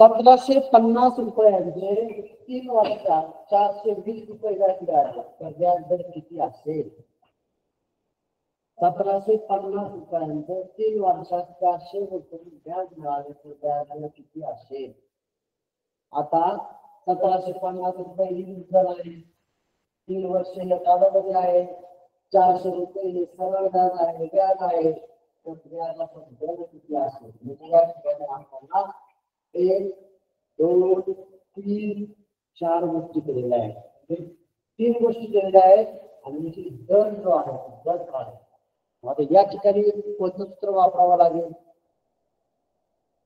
₹1750 3 वर्षात 420 रुपये व्याज मिळाले तर व्याज दर किती असेल? ₹1750 3 वर्षात 400 रुपये व्याज मिळाले तर व्याज दर किती असेल? आता 1750 रुपये ही मुद्दल आहे, 3 वर्ष या कालावधी आहे, 400 रुपये हे सरळ व्याज आहे, व्याज आहे. तर व्याजाचा दर किती असेल? म्हणजे या ठिकाणी आपल्याला 1 2 3 4 गोष्टी केलेल्या आहेत. 3 गोष्टी केलेल्या आहेत आणि दर जो आहे दर आहे. आता या ठिकाणी कोणतं सूत्र वापरावं लागेल?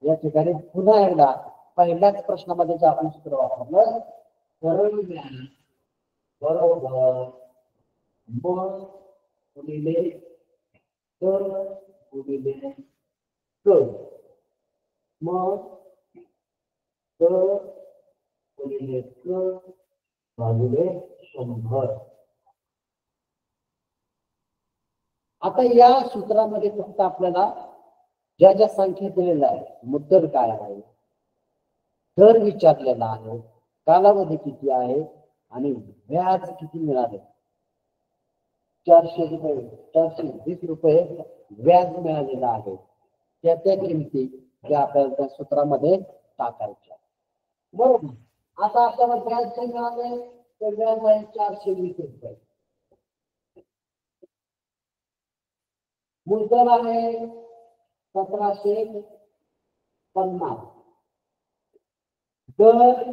या ठिकाणी पुन्हा एकदा पहिल्याच प्रश्नामध्ये जे आपण सूत्र वापरलं सरळ व्याज बरोबर म गुणिले दर गुणिले क, मग दर गुणिले क भागिले 100. आता या सूत्रामध्ये फक्त आपल्याला ज्या ज्या संख्या दिलेल्या आहेत, मुद्दल काय आहे, दर विचारलेला आहे, कालावधी किती आहे आणि व्याज किती मिळाले. 400 रुपये 420 रुपये व्याज मिळालेला आहे. त्या किमती ज्या आपल्याला त्या सूत्रामध्ये टाकायच्या. बरोबर. आता आपल्याला व्याज काय मिळाले, तर व्याज आहे 420 रुपये. मुद्दल आहे 1750. दर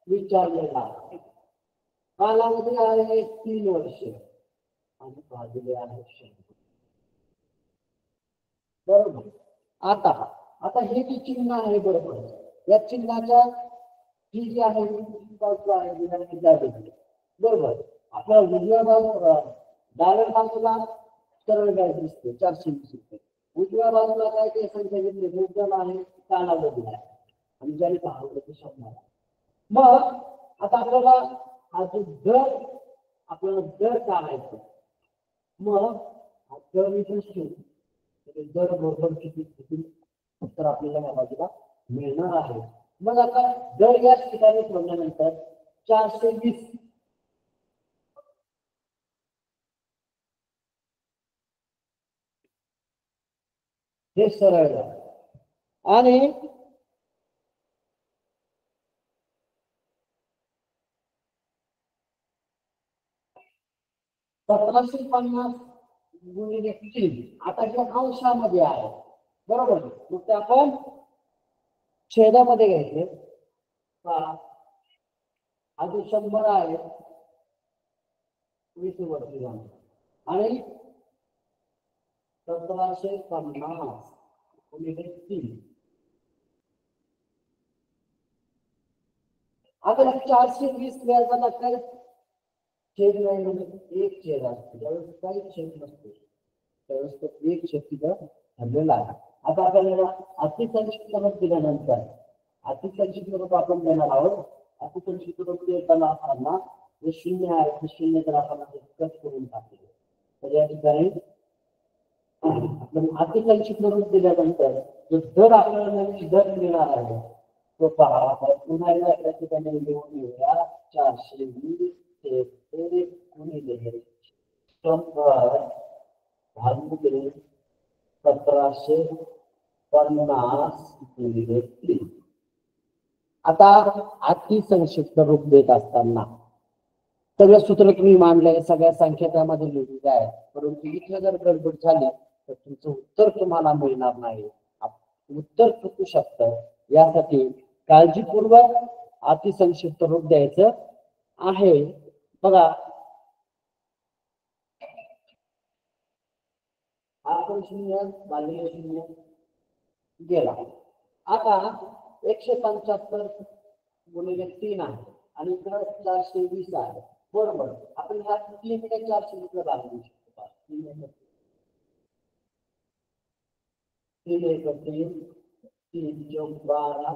विचारलेला कालावधी आहे 3 वर्ष आणि भागिले आहे 100. बरोबर. आता हे जे चिन्ह आहे, बरोबर, या चिन्हाच्या ही जी आहे बाजू आहे बरोबर. आपल्या उजव्या बाजूला डाव्या बाजूला सरळ व्याज दिसते 420 रुपये. उजव्या बाजूला काय ते संख्या घेतली, मुद्दल आहे, कालावधी आहे आणि ज्याने पाहतो ते शोधणार. मग आता आपल्याला हा जो दर आपल्याला दर काढायचा. मग दर इथे दर बरोबर किती तर आपल्याला या बाजूला मिळणार आहे. मग आता दर या ठिकाणी ठेवल्यानंतर 420 हे सरळ आणि 1750 गुणिले 3. आता जे अंशामध्ये आहे, बरोबर, मग ते आपण छेदामध्ये घ्यायचे. अजून 100 आहे 20 वरती जाणार आणि 1750 गुणिले 3. आता 420 व्याजाला काय छेद नाही, म्हणजे एक छेद असतो. त्यावेळेस काही छेद नसतो, त्यावेळेस तो एक छेद तिथं ठरलेला आहे. आता आपल्याला अतिसंक्षिप्त रूप दिल्यानंतर अतिसंक्षिप्त रूप आपण देणार आहोत. अतिसंक्षिप्त रूप देताना असताना जे शून्य आहे ते शून्य तर आपण कट करून टाकले. तर या ठिकाणी अतिसंक्षिप्त रूप दिल्यानंतर जो दर आपल्याला नवीन दर मिळणार आहे तो पहा. पुन्हा या ठिकाणी लिहून घेऊया 420 गुणिले 100 भागिले 1750 गुणिले 3. आता अतिसंक्षिप्त रूप देत असताना सगळं सूत्र तुम्ही मांडलंय, सगळ्या संख्या त्यामध्ये लिहिलेल्या आहेत, परंतु इथे जर गडबड झाली तर तुमचं उत्तर तुम्हाला मिळणार नाही, उत्तर चुकू शकतं. यासाठी काळजीपूर्वक अतिसंक्षिप्त रूप द्यायचं आहे. बघा, आपण 0 भागिले 0 गेला. आता 175 गुणिले 3 आहे आणि इकडे 420 आहे, बरोबर. आपण ह्या 3 कडे 420 लागू शकतो. 3 1 3 3 12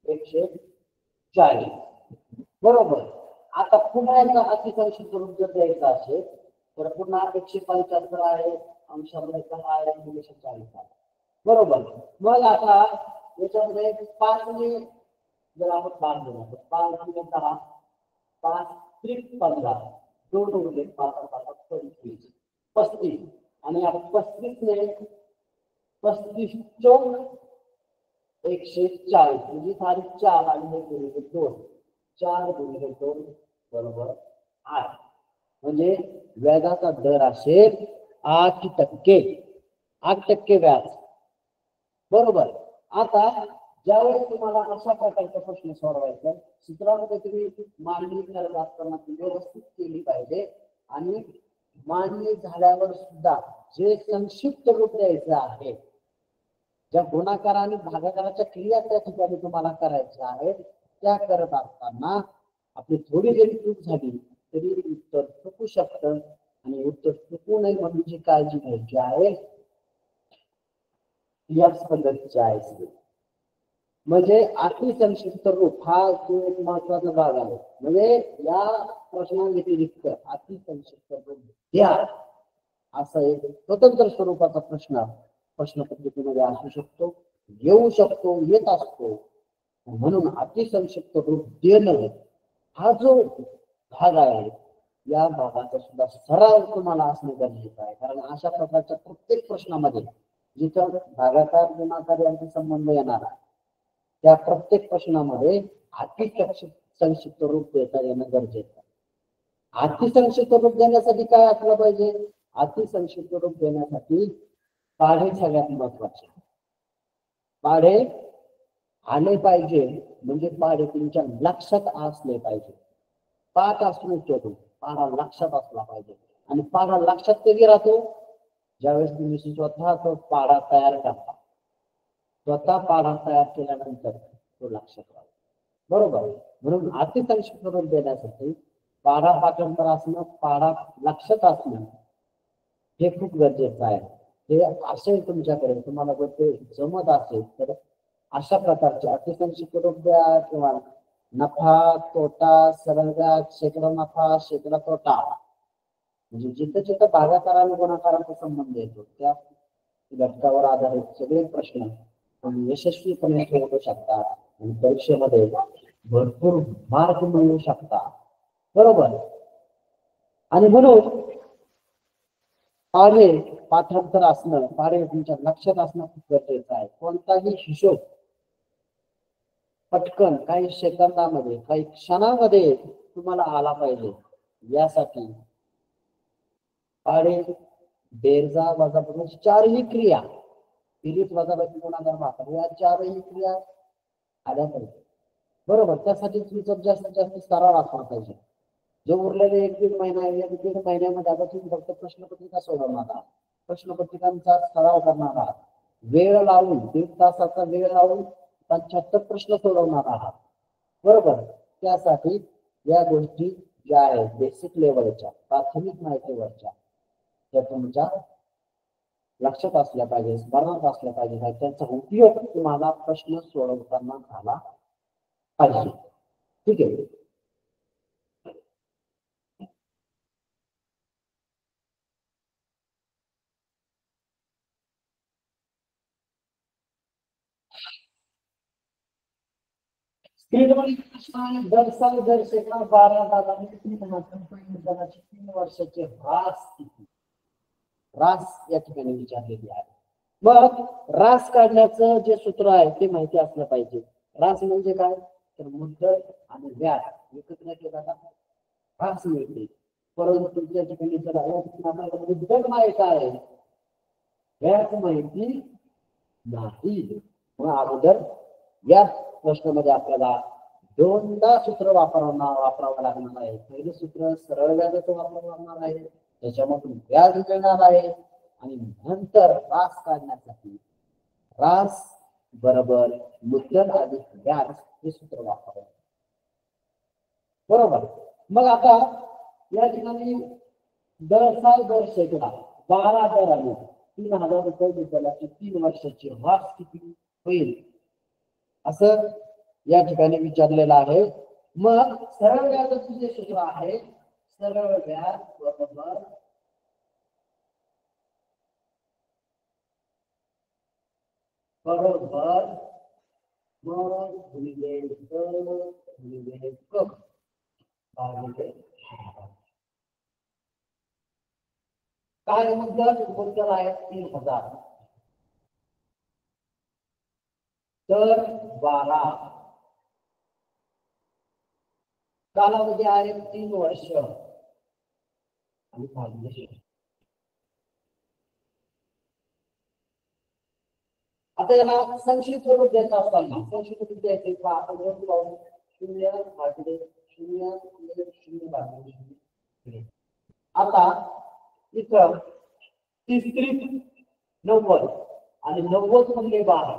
140, बरोबर. आता पुन्हा एकदा अतिसंक्षिप्त रूप जर द्यायचं असेल तर पुन्हा 175 आहे, अंशामध्ये 10 आहे, 140 आहे, बरोबर. मग आता याच्यामध्ये 5 ने जर आपण भाग दिला तर 5 गुणिले 10 5 त्रिक 15 2 गुणिले 5 5 25 35 आणि आपण 35 ने 35 चौक 140 म्हणजे 4 आणि 2 4 गुणिले 2 बरोबर 8. म्हणजे व्याजाचा दर असेल 8%. 8% व्याज, बरोबर. आता ज्यावेळेस तुम्हाला अशा प्रकारचा प्रश्न सोडवायचा सूत्रामध्ये तुम्ही मांडणी करत असताना व्यवस्थित केली पाहिजे आणि मांडणी झाल्यावर सुद्धा जे संक्षिप्त रूप द्यायचं आहे, ज्या गुणाकार आणि भागाकाराच्या क्रिया त्या ठिकाणी तुम्हाला करायच्या आहेत, त्या करत असताना आपली थोडी जरी चूक झाली तरी उत्तर चुकू शकतं आणि उत्तर चुकू नये म्हणून जी काळजी घ्यायची आहे याच पद्धतीची आहे. म्हणजे अतिसंक्षिप्त रूप हा जो एक महत्वाचा भाग आहे. म्हणजे या प्रश्नाव्यतिरिक्त अतिसंक्षिप्त रूप द्या असा एक स्वतंत्र स्वरूपाचा प्रश्न पत्रिकेमध्ये असू शकतो, येऊ शकतो, येत असतो. म्हणून अतिसंक्षिप्त रूप देणं हा जो भाग आहे या भागाचा सुद्धा सराव तुम्हाला असणे गरजेचं आहे. कारण अशा प्रकारच्या प्रत्येक प्रश्नामध्ये जिथं भागाकार गुणाकार यांचा संबंध येणार आहे त्या प्रत्येक प्रश्नामध्ये अतिसंक्षिप्त रूप देता येणं गरजेचं आहे. अतिसंक्षिप्त रूप देण्यासाठी काय असलं पाहिजे? अतिसंक्षिप्त रूप देण्यासाठी पाढे सगळ्यात महत्वाचे. पाढे आले पाहिजे म्हणजे पाढे तुमच्या लक्षात असले पाहिजे. पाठ असणे ठेवून पाढा लक्षात असला पाहिजे. आणि पाढा लक्षात कधी राहतो? ज्यावेळेस तुम्ही स्वतः तो पाढा तयार करता. स्वतः पाढा तयार केल्यानंतर तो लक्षात राहतो. बरोबर. म्हणून अतिसंक्षिप्त रूप देण्यासाठी पाढा पाठांतर असणं, पाढा लक्षात असणं हे खूप गरजेचं आहे. हे असेल तुमच्याकडे, तुम्हाला जर ते जमत असेल तर अशा प्रकारचे अतिसंक्षिप्त रूप द्या किंवा नफा तोटा सरळ व्याज शेकडा नफा शेकडा तोटा म्हणजे जिथं जिथं भागाकार आणि गुणाकारांचा संबंध येतो त्या घटकावर आधारित सगळे प्रश्न तुम्ही यशस्वीपणे सोडवू शकता आणि परीक्षेमध्ये भरपूर मार्क मिळवू शकता. बरोबर. आणि म्हणून पाढे पाठांतर असणं, पाढे तुमच्या लक्षात असणं खूप गरजेचं आहे. कोणताही हिशोब पटकन काही सेकंदामध्ये काही क्षणामध्ये तुम्हाला आला पाहिजे यासाठी पाढे बेरजा वजाबाकी चारही क्रिया बेरीज वजाबाकी गुणाकार भागाकार या चारही क्रिया आल्या पाहिजे. बरोबर. त्यासाठी तुमचा जास्तीत जास्त सराव असला पाहिजे. जो उरलेले 1-1.5 महिना 1-1.5 महिन्यामध्ये आता तुम्ही फक्त प्रश्नपत्रिका सोडवणार आहात, प्रश्नपत्रिकांचा सराव करणार आहात, वेळ लावून 1.5 तासाचा वेळ लावून 75 प्रश्न सोडवणार आहात. बरोबर. त्यासाठी या गोष्टी ज्या आहेत बेसिक लेवलच्या प्राथमिक माहितीवरच्या त्या तुमच्या लक्षात असल्या पाहिजे, स्मरणात असल्या पाहिजे. त्यांचा उपयोग तुम्हाला प्रश्न सोडवताना झाला पाहिजे. ठीक आहे. दर साल दर शेकडा 3 वर्षाचे रास किती? रास या ठिकाणी विचारलेली आहे. मग रास काढण्याचं जे सूत्र आहे ते माहिती असलं पाहिजे. रास म्हणजे काय? तर मुद्दल आणि व्याज एकत्र केला रास मिळते. परंतु त्या ठिकाणी जर मुद्दल माहिती आहे व्याज माहिती नाही. मग अगोदर या प्रश्नामध्ये आपल्याला दोनदा सूत्र वापरावं लागणार आहे. पहिलं सूत्र सरळ व्याजाचं वापरणार आहे, त्याच्यामधून व्याज मिळणार आहे आणि नंतर रास काढण्यासाठी रास बरोबर मुद्दल अधिक व्याज हे सूत्र वापरावं. बरोबर. मग आता या ठिकाणी दर साल दर शेकडा 12 दराने 3,000 रुपये मुद्दलाची 3 वर्षाची रास किती होईल असं या ठिकाणी विचारलेलं आहे. मग सरळ व्याजाचे जे सूत्र आहे सरळ व्याज बरोबर मग गुणिले दर गुणिले कप भागिले काय मुद्दल आहे 3,000 तर 12 कालावधी आहे 3 वर्ष आणि भागिले. आता याला संक्षिप्त स्वरूप द्यायचं असताना संक्षिप्त स्वरूप द्यायचे का आपण 0 भागिले 0 0 भागिले 0. आता इथं 30 90 आणि 90 म्हणजे 12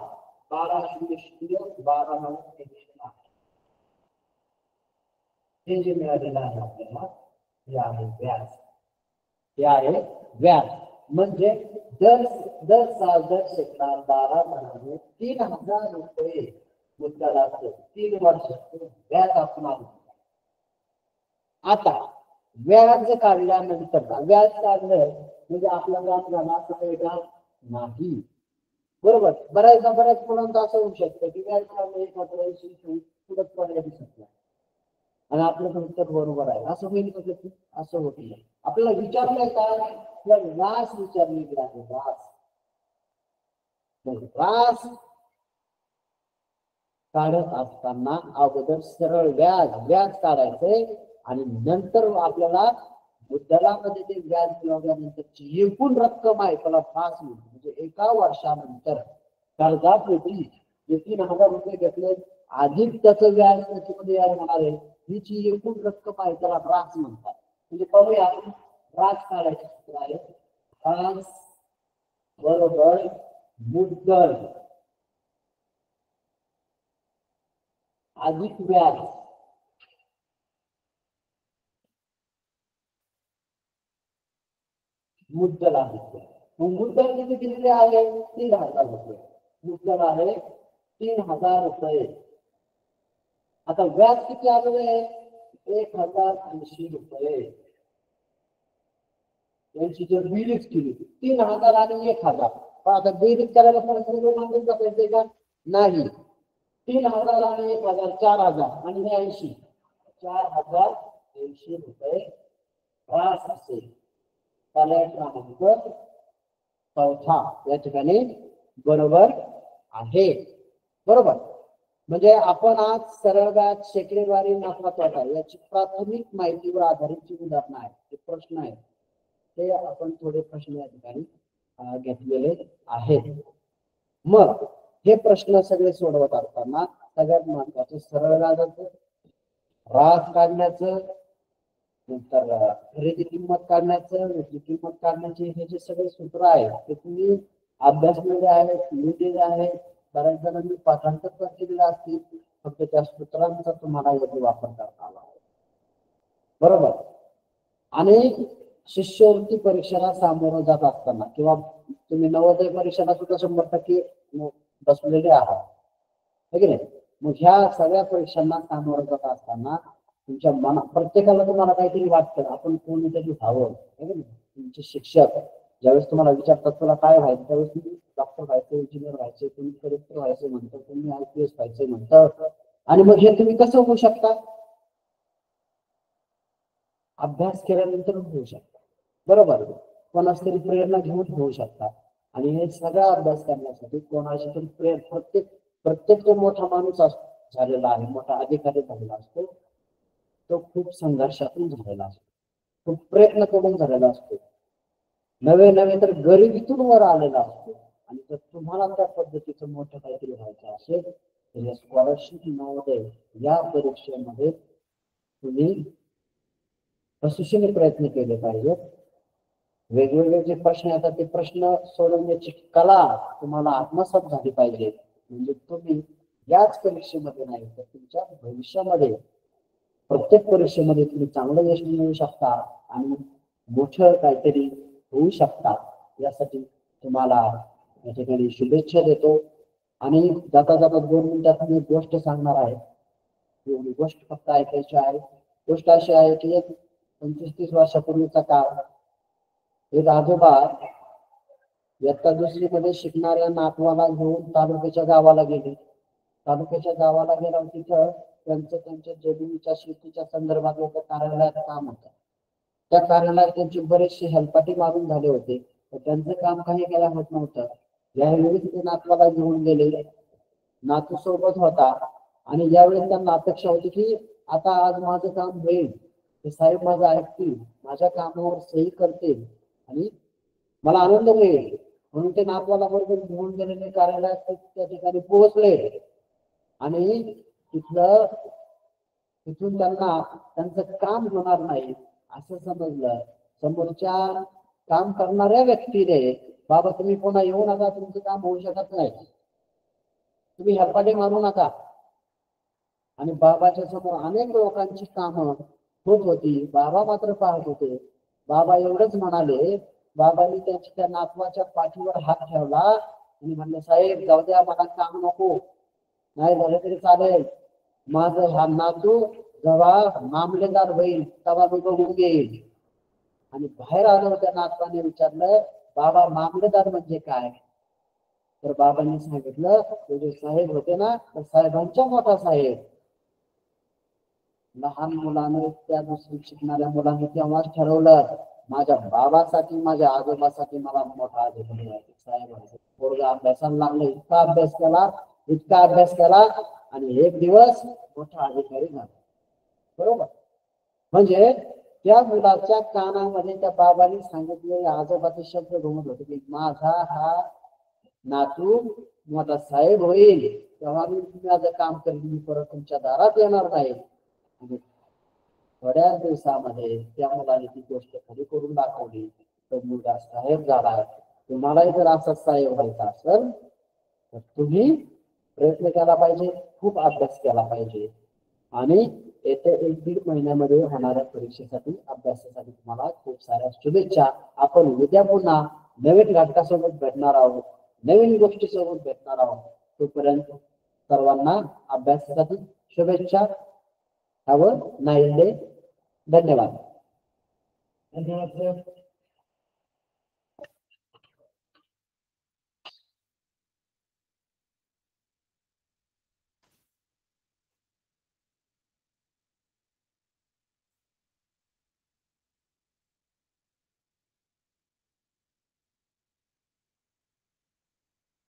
12 0 0 12 9 110. हे जे मिळालेलं आहे आपल्याला हे आहे व्याज. हे आहे व्याज म्हणजे दर साल दर शेकडा 12 दराने 3,000 रुपये मुद्दलाचं 3 वर्ष व्याज आपण आणू. आता व्याज काढल्यानंतर व्याज काढलं म्हणजे आपला व्याज झाला असं काही का नाही. बरोबर. बऱ्याच मुलांचं असं होऊ शकतं की व्याज काढलं 1,80 पुढे पर्याय दिसत नाही आणि आपलं उत्तर बरोबर आहे असं होईल का? असं होत नाही. आपल्याला विचारलंय का व्यास विचारलेला आहे. व्यास काढत असताना अगोदर सरळ व्याज काढायचंय आणि नंतर आपल्याला मुद्दलामध्ये ते व्याज मिळवल्यानंतरची एकूण रक्कम आहे त्याला व्यास म्हणतो. म्हणजे एका वर्षानंतर कर्जापोटी जे 3,000 रुपये घेतले अधिक त्याचं व्याज त्याच्यामध्ये होणार आहे ही जी एकूण रक्कम आहे त्याला व्याज म्हणतात. म्हणजे पाहूया व्याज काढायचं सूत्र आहे व्याज बरोबर मुद्दल अधिक व्याज मुद्दल आहे. मुद्दल किती दिलेले आहे 3,000 रुपये. मुद्दल आहे 3,000 रुपये. आता व्याज किती आलेले आहे 1,080 रुपये. यांची जर बेरीज केली 3,000 आणि 1,000 आता बेरीज करायला मागून पैसे का नाही. 3,000 आणि 1,000 4,000 आणि 80 4,080 रुपये व्याज असेल. पर्याय क्रमांक चौथा या ठिकाणी बरोबर आहे. बरोबर. म्हणजे आपण आज सरळ व्याज शेकडेवारी नफा तोटा याची प्राथमिक माहितीवर आधारित उदाहरण आहे. ते प्रश्न आहे ते आपण थोडे प्रश्न या ठिकाणी घेतलेले आहेत. मग हे प्रश्न सगळे सोडवत असताना सगळ्यात महत्वाचं सरळ व्याजाचं व्याज काढण्याचं नंतर खरेदी किंमत काढण्याचं विक्री किंमत काढण्याचे हे जे सगळे सूत्र आहेत ते तुम्ही अभ्यासलेले आहेत लिहिलेले आहेत. बऱ्याच जणांनी पाठांतर पण केलेले असतील फक्त त्या सूत्रांचा तुम्हाला याचा वापर करता आला आहे. बरोबर. आणि शिष्यवृत्ती परीक्षेला सामोरं जात असताना किंवा तुम्ही नवोदय परीक्षेला सुद्धा 100% बसलेले आहात है की नाही. मग ह्या सगळ्या परीक्षांना सामोरं जात असताना तुमच्या मनात प्रत्येकाला तुम्हाला काहीतरी वाटतं आपण कोणीतरी व्हावं है की नाही. तुमचे शिक्षक ज्यावेळेस तुम्हाला विचारतात तुला काय व्हायचं त्यावेळेस तुम्ही डॉक्टर व्हायचं इंजिनियर व्हायचे तुम्ही कलेक्टर व्हायचे म्हणतात तुम्ही IPS व्हायचे म्हणतात. आणि मग हे तुम्ही कसं होऊ शकता अभ्यास केल्यानंतर होऊ शकता. बरोबर. कोणाच तरी प्रेरणा घेऊन होऊ शकता. आणि हे सगळा अभ्यास करण्यासाठी कोणाशी तरी प्रत्येक जो मोठा माणूस झालेला आहे मोठा अधिकारी झालेला असतो तो खूप संघर्षातून झालेला असतो खूप प्रयत्न करून झालेला असतो. नवे तर गरिबीतून वर आलेला असतो. आणि जर तुम्हाला त्या पद्धतीचं मोठं काहीतरी व्हायचं असेल तर या स्कॉलरशिप नवोदय या परीक्षेमध्ये तुम्ही कसूशीने प्रयत्न केले पाहिजेत. वेगवेगळे जे प्रश्न येतात ते प्रश्न सोडवण्याची कला तुम्हाला आत्मसात झाली पाहिजे. म्हणजे तुम्ही याच परीक्षेमध्ये नाही तर तुमच्या भविष्यामध्ये प्रत्येक परीक्षेमध्ये तुम्ही चांगलं यश मिळवू शकता आणि मोठं काहीतरी होऊ शकता. यासाठी तुम्हाला या ठिकाणी शुभेच्छा देतो. आणि जाता 2 मिनिटात मी एक गोष्ट सांगणार आहे. ही गोष्ट फक्त ऐकायची आहे. गोष्ट अशी आहे की 25-30 वर्षापूर्वीचा काळ एक आजोबा इयत्ता 2री मध्ये शिकणाऱ्या नातवाला घेऊन तालुक्याच्या गावाला गेले. तालुक्याच्या गावाला गेल्यावर तिथं त्यांच्या जमिनीच्या शेतीच्या संदर्भात एका कार्यालयात काम होतं. त्या कार्यालयात त्यांची बरेचसे हेलपाटी मारून झाले होते. त्यांचं काम काही केल्या होत नव्हतं. यावेळी ते नातवाला घेऊन गेले. नातू सोबत होता आणि यावेळेस त्यांना अपेक्षा होती की आता आज माझं काम होईल ते साहेब माझं ऐकतील माझ्या कामावर सही करतील आणि मला आनंद होईल म्हणून ते नातवाला बरोबर घेऊन गेलेले कार्यालयात त्या ठिकाणी पोहोचले. आणि तिथून त्यांना त्यांचं काम होणार नाही असं समजलं. समोरच्या काम करणाऱ्या व्यक्तीने बाबा तुम्ही पुन्हा येऊ नका तुमचं काम होऊ शकत नाही तुम्ही हेलपाटे मारू नका. आणि बाबाच्या समोर अनेक लोकांची कामं होत होती. बाबा मात्र पाहत होते. बाबा एवढंच म्हणाले. बाबांनी त्या नातवाच्या पाठीवर हात ठेवला आणि म्हणले साहेब जाऊ द्या मला काम नको नाही झालं तरी चालेल. माझं हा नातू जेव्हा मामलेदार होईल तेव्हा मी बघून घेईल. आणि बाहेर आलो त्या नातवाने विचारलं, बाबा मामलेदार म्हणजे काय? तर बाबांनी सांगितलं, ते जे साहेब होते ना, तर साहेबांच्या मोठा साहेब. लहान मुलाने त्या दुसरी शिकणाऱ्या मुलांनी तेव्हाच ठरवलं, माझ्या बाबासाठी माझ्या आजोबासाठी मला मोठा अधिकारी व्हायचं, साहेब व्हायचं. पोरगा अभ्यासाला लागलं, इतका अभ्यास केला आणि एक दिवस मोठा अधिकारी झाला. बरोबर. म्हणजे त्या मुलाच्या कानामध्ये त्या बाबांनी सांगितले, आजोबाचे शब्द घुमत होते की माझा हा नातू मोठा साहेब होईल तेव्हा मी माझं काम करीन, मी परत तुमच्या दारात येणार नाही. थोड्याच दिवसामध्ये त्या मुलाने ती गोष्ट खरी करून दाखवली. तो मुलगा साहेब झाला. तुम्हालाही जर असा साहेब व्हायचा असेल तर तुम्ही प्रयत्न केला पाहिजे, खूप अभ्यास केला पाहिजे. आणि येत्या 1-1.5 महिन्यामध्ये होणाऱ्या परीक्षेसाठी अभ्यासासाठी तुम्हाला खूप साऱ्या शुभेच्छा. आपण उद्या पुन्हा नवीन घटकासोबत भेटणार आहोत, नवीन गोष्टीसोबत भेटणार आहोत. तोपर्यंत सर्वांना अभ्यासासाठी शुभेच्छा. हवं नाही. धन्यवाद. धन्यवाद सर.